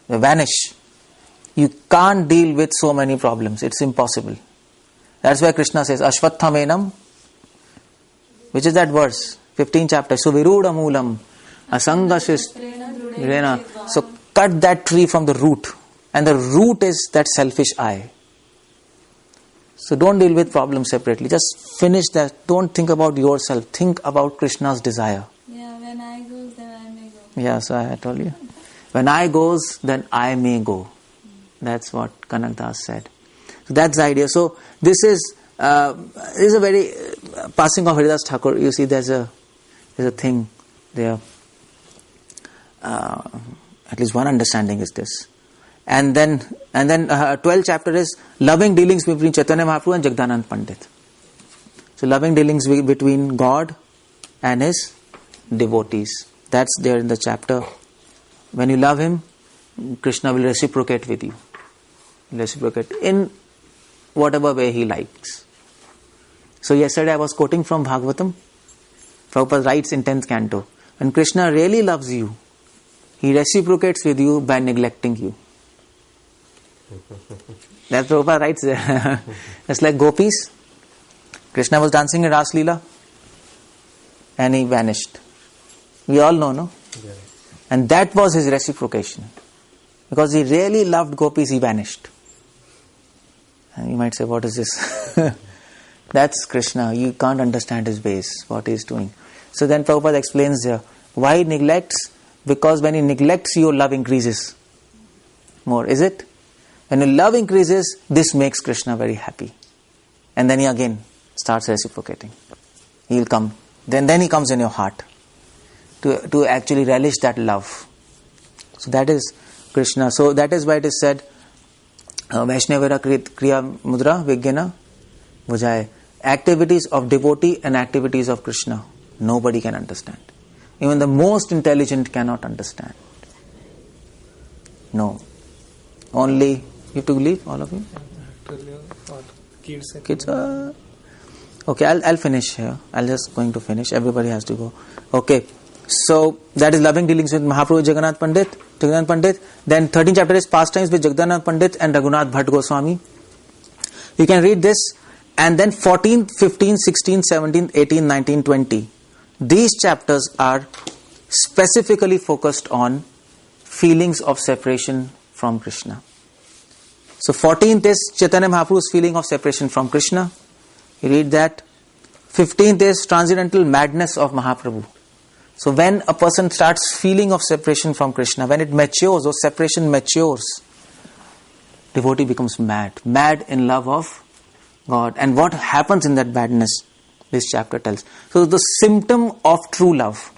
They vanish. You can't deal with so many problems. It's impossible. That's why Krishna says, Ashvatthaменam, which is that verse, 15th chapter. So Viruda Moolam, Asangashishrena. So cut that tree from the root. And the root is that selfish I. So don't deal with problems separately. Just finish that. Don't think about yourself. Think about Krishna's desire. Yeah, when I goes, then I may go. Yeah, so I told you. When I goes, then I may go. That's what Kanak Das said. So that's the idea. So this is a very passing of Haridas Thakur. You see, there's a thing there. At least one understanding is this. And then 12th chapter is loving dealings between Chaitanya Mahaprabhu and Jagdanand Pandit. So loving dealings between God and his devotees. That's there in the chapter. When you love him, Krishna will reciprocate with you. Reciprocate in whatever way he likes. So yesterday I was quoting from Bhagavatam. Prabhupada writes in 10th canto, when Krishna really loves you, he reciprocates with you by neglecting you. That Prabhupada writes there. It's like gopis. Krishna was dancing in Ras Lila and he vanished. We all know, no? Yeah. And that was his reciprocation. Because he really loved gopis, he vanished. And you might say, what is this? That's Krishna. You can't understand his ways, what he is doing. So then Prabhupada explains here, why he neglects? Because when he neglects, your love increases more. Is it? When your love increases, this makes Krishna very happy. And then he again starts reciprocating. He will come. Then he comes in your heart to actually relish that love. So that is Krishna. So that is why it is said, Vaishnavara Kriya Mudra Vijnana Bhujaya. Activities of devotee and activities of Krishna, nobody can understand. Even the most intelligent cannot understand. No. Only, you have to leave, all of you? Kids. Okay, I'll finish here. I'll just going to finish. Everybody has to go. Okay. So that is loving dealings with Mahaprabhu Jagannath Pandit. Then 13th chapter is pastimes with Jagdannath Pandit and Raghunath Bhatt Goswami. You can read this. And then 14th, 15th, 16th, 17th, 18th, 19th, 20. These chapters are specifically focused on feelings of separation from Krishna. So 14th is Chaitanya Mahaprabhu's feeling of separation from Krishna. You read that. 15th is transcendental madness of Mahaprabhu. So when a person starts feeling of separation from Krishna, when it matures, or separation matures, devotee becomes mad in love of God. And what happens in that madness, this chapter tells. So the symptom of true love,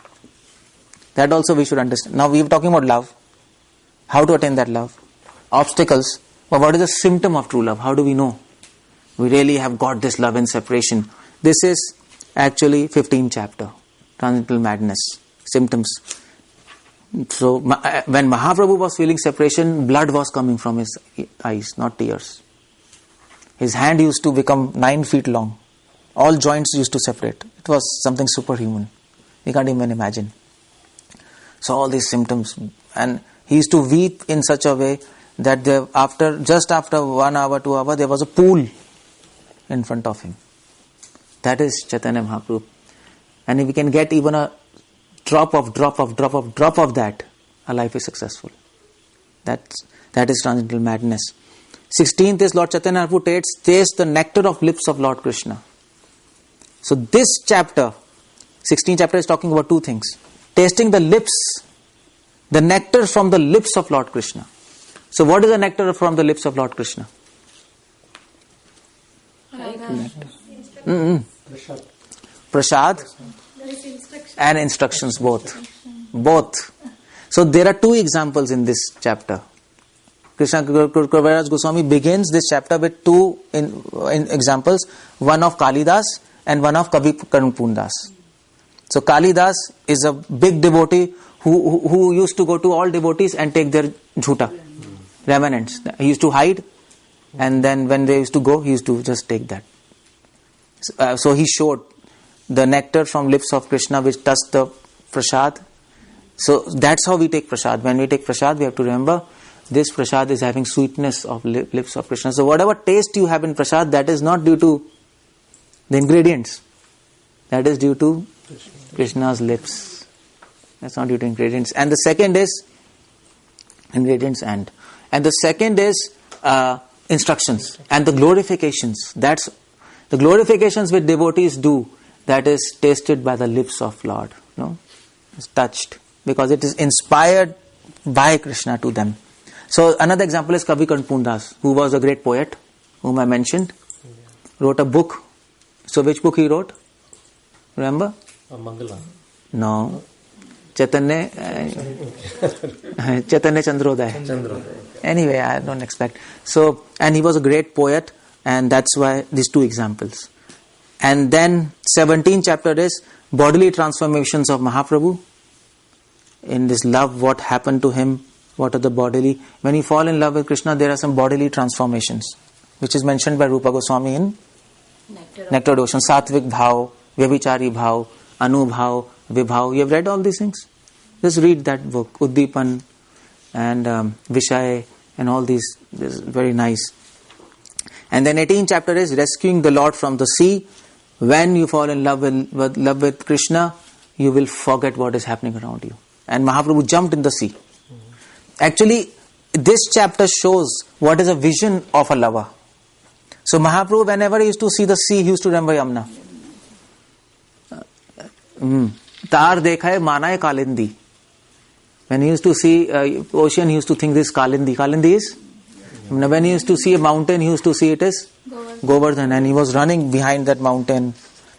that also we should understand. Now we are talking about love, how to attain that love, obstacles, but what is the symptom of true love? How do we know we really have got this love and separation? This is actually 15th chapter, transcendental madness, symptoms. So when Mahaprabhu was feeling separation, blood was coming from his eyes, not tears. His hand used to become 9 feet long. All joints used to separate. It was something superhuman. We can't even imagine. So all these symptoms, and he used to weep in such a way that just after 1 hour, 2 hours, there was a pool in front of him. That is Chaitanya Mahaprabhu. And if we can get even a drop of that, our life is successful. That is transcendental madness. 16th is Lord Chaitanya Mahaprabhu tastes the nectar of lips of Lord Krishna. So this chapter, 16th chapter, is talking about 2 things. Tasting the lips, the nectar from the lips of Lord Krishna. So what is the nectar from the lips of Lord Krishna? Prasad and instructions, both. So there are 2 examples in this chapter. Krishna Goswami begins this chapter with 2 examples, one of Kalidas and one of Kavi Karnapundas. So Kalidas is a big devotee who used to go to all devotees and take their jhuta, remnants. He used to hide, and then when they used to go, he used to just take that. So he showed the nectar from lips of Krishna which touched the prasad. So that's how we take prasad. When we take prasad, we have to remember this prasad is having sweetness of lips of Krishna. So whatever taste you have in prasad, that is not due to the ingredients. That is due to Krishna's lips. That's not due to ingredients. And the second is ingredients and the second is instructions and the glorifications. That's the glorifications which devotees do. That is tasted by the lips of Lord. No, it's touched because it is inspired by Krishna to them. So another example is Kavi Karnapundas, who was a great poet, whom I mentioned, wrote a book. So which book he wrote? Remember? Mangala. No. Chaitanya Chandrodaya. Anyway, I don't expect. So, and he was a great poet, and that's why these 2 examples. And then 17th chapter is bodily transformations of Mahaprabhu. In this love, what happened to him? What are the bodily? When you fall in love with Krishna, there are some bodily transformations, which is mentioned by Rupa Goswami in Nectar of Devotion. Satvik bhav, Vyabhichari bhav, Anubhav, Vibhav. You have read all these things? Just read that book, Uddipan and Vishay and all these. This is very nice. And then 18th chapter is rescuing the Lord from the sea. When you fall in love with Krishna, you will forget what is happening around you. And Mahaprabhu jumped in the sea. Actually, this chapter shows what is a vision of a lover. So Mahaprabhu, whenever he used to see the sea, he used to remember Yamuna. Tar dekha hai, mana hai Kalindi. When he used to see ocean, he used to think this Kalindi. Kalindi is? When he used to see a mountain, he used to see it as Govardhan, and he was running behind that mountain.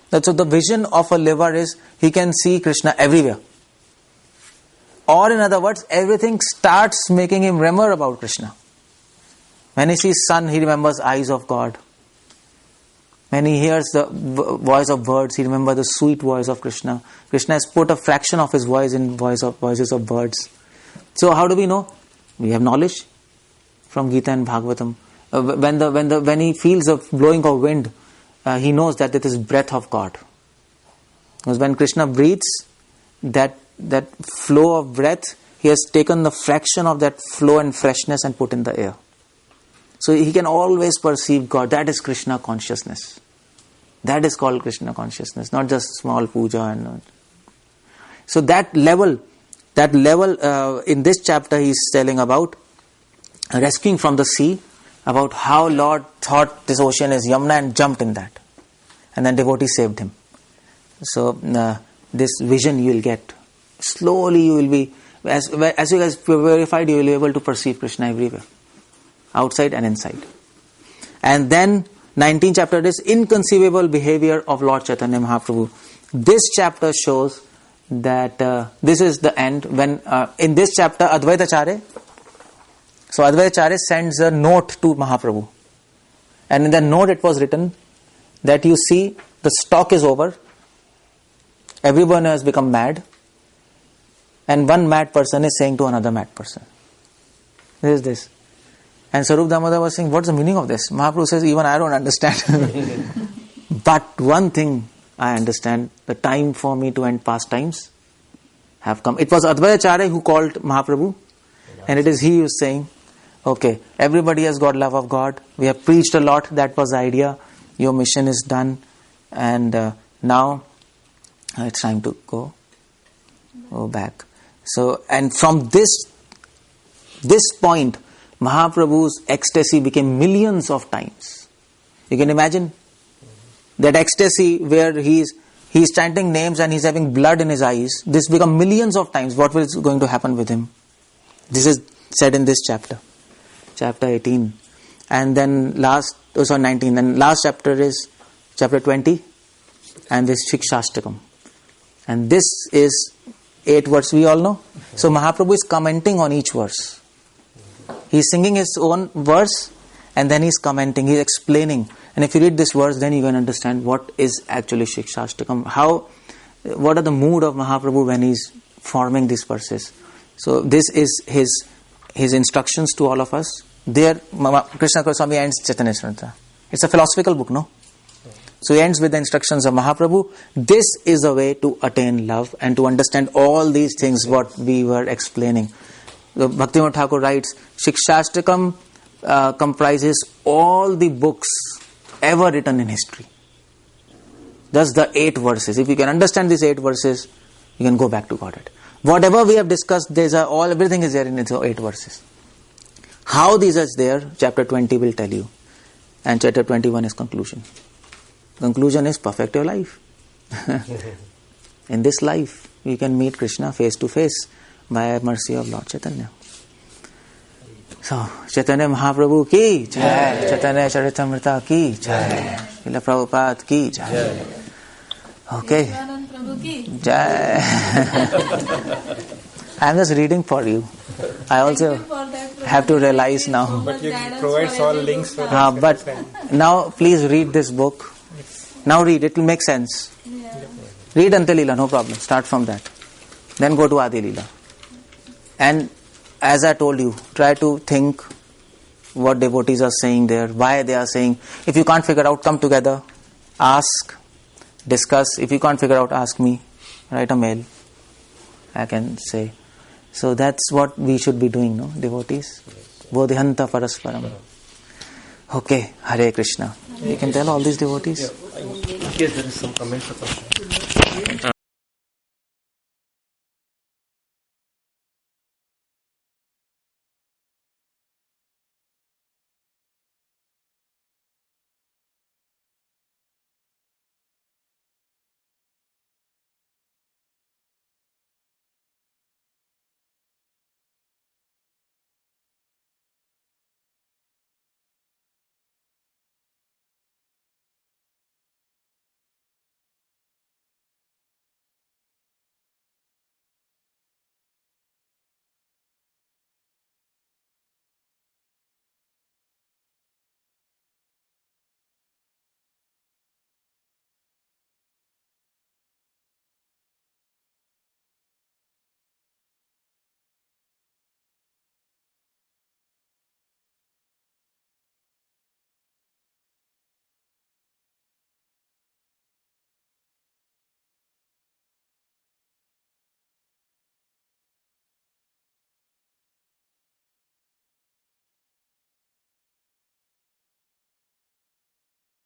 That's what the vision of a lover is. He can see Krishna everywhere. Or in other words, everything starts making him remember about Krishna. When he sees sun, he remembers eyes of God. When he hears the voice of birds, he remembers the sweet voice of Krishna. Krishna has put a fraction of his voice in voices of birds. So how do we know? We have knowledge from Gita and Bhagavatam. When he feels the blowing of wind, he knows that it is breath of God. Because when Krishna breathes, that flow of breath, he has taken the fraction of that flow and freshness and put in the air. So he can always perceive God. That is Krishna consciousness. That is called Krishna consciousness, not just small puja. So that level in this chapter he is telling about rescuing from the sea, about how Lord thought this ocean is Yamuna and jumped in that. And then devotee saved him. So this vision you will get. Slowly you will be, as you guys purified, you will be able to perceive Krishna everywhere, outside and inside. And then 19th chapter is inconceivable behavior of Lord Chaitanya Mahaprabhu. This chapter shows that this is the end. When in this chapter Advaitacharya, so Advaitacharya sends a note to Mahaprabhu, and in the note it was written that you see the stock is over, everyone has become mad, and one mad person is saying to another mad person, this is this. And Sarup Damodar was saying, what's the meaning of this? Mahaprabhu says, even I don't understand. But one thing I understand, the time for me to end pastimes have come. It was Advaitacharya who called Mahaprabhu, and it is he who is saying, okay, everybody has got love of God. We have preached a lot. That was the idea. Your mission is done. And now it's time to go back. So, and from this point, Mahaprabhu's ecstasy became millions of times. You can imagine that ecstasy where he's chanting names and he's having blood in his eyes. This become millions of times. What is going to happen with him? This is said in this chapter 18. And then 19. Then last chapter is chapter 20, and this Shikshashtakam. And this is 8 verses we all know. So Mahaprabhu is commenting on each verse. He's singing his own verse and then he's commenting, he's explaining. And if you read this verse, then you can understand what is actually Shikshashtakam. What are the mood of Mahaprabhu when he's forming these verses. So this is his instructions to all of us. There, Krishna Consciousness ends Chaitanya Charitamrita. It's a philosophical book, no? So he ends with the instructions of Mahaprabhu. This is a way to attain love and to understand all these things what we were explaining. Bhaktivinoda Thakur writes, Shikshashtakam comprises all the books ever written in history. Just the 8 verses. If you can understand these 8 verses, you can go back to Godhead. Whatever we have discussed, everything is there in its 8 verses. How these are there, chapter 20 will tell you. And chapter 21 is conclusion. Conclusion is perfect your life. In this life, you can meet Krishna face to face by mercy of Lord Chaitanya. So, Chaitanya Mahaprabhu ki jai, Chaitanya Charitamrita ki jai, Srila Prabhupada ki jai. Okay. Jai. I am just reading for you. I also have to realize now. But you provide all links for but now please read this book. Now read, it will make sense. Yeah. Read Antya Lila, no problem. Start from that. Then go to Adi Lila. And as I told you, try to think what devotees are saying there, why they are saying. If you can't figure out, come together, ask, discuss. If you can't figure out, ask me, write a mail. I can say. So that's what we should be doing, no, devotees? Bodhihanta parasparam. Okay, Hare Krishna. You can tell all these devotees. In case there is some comment or question.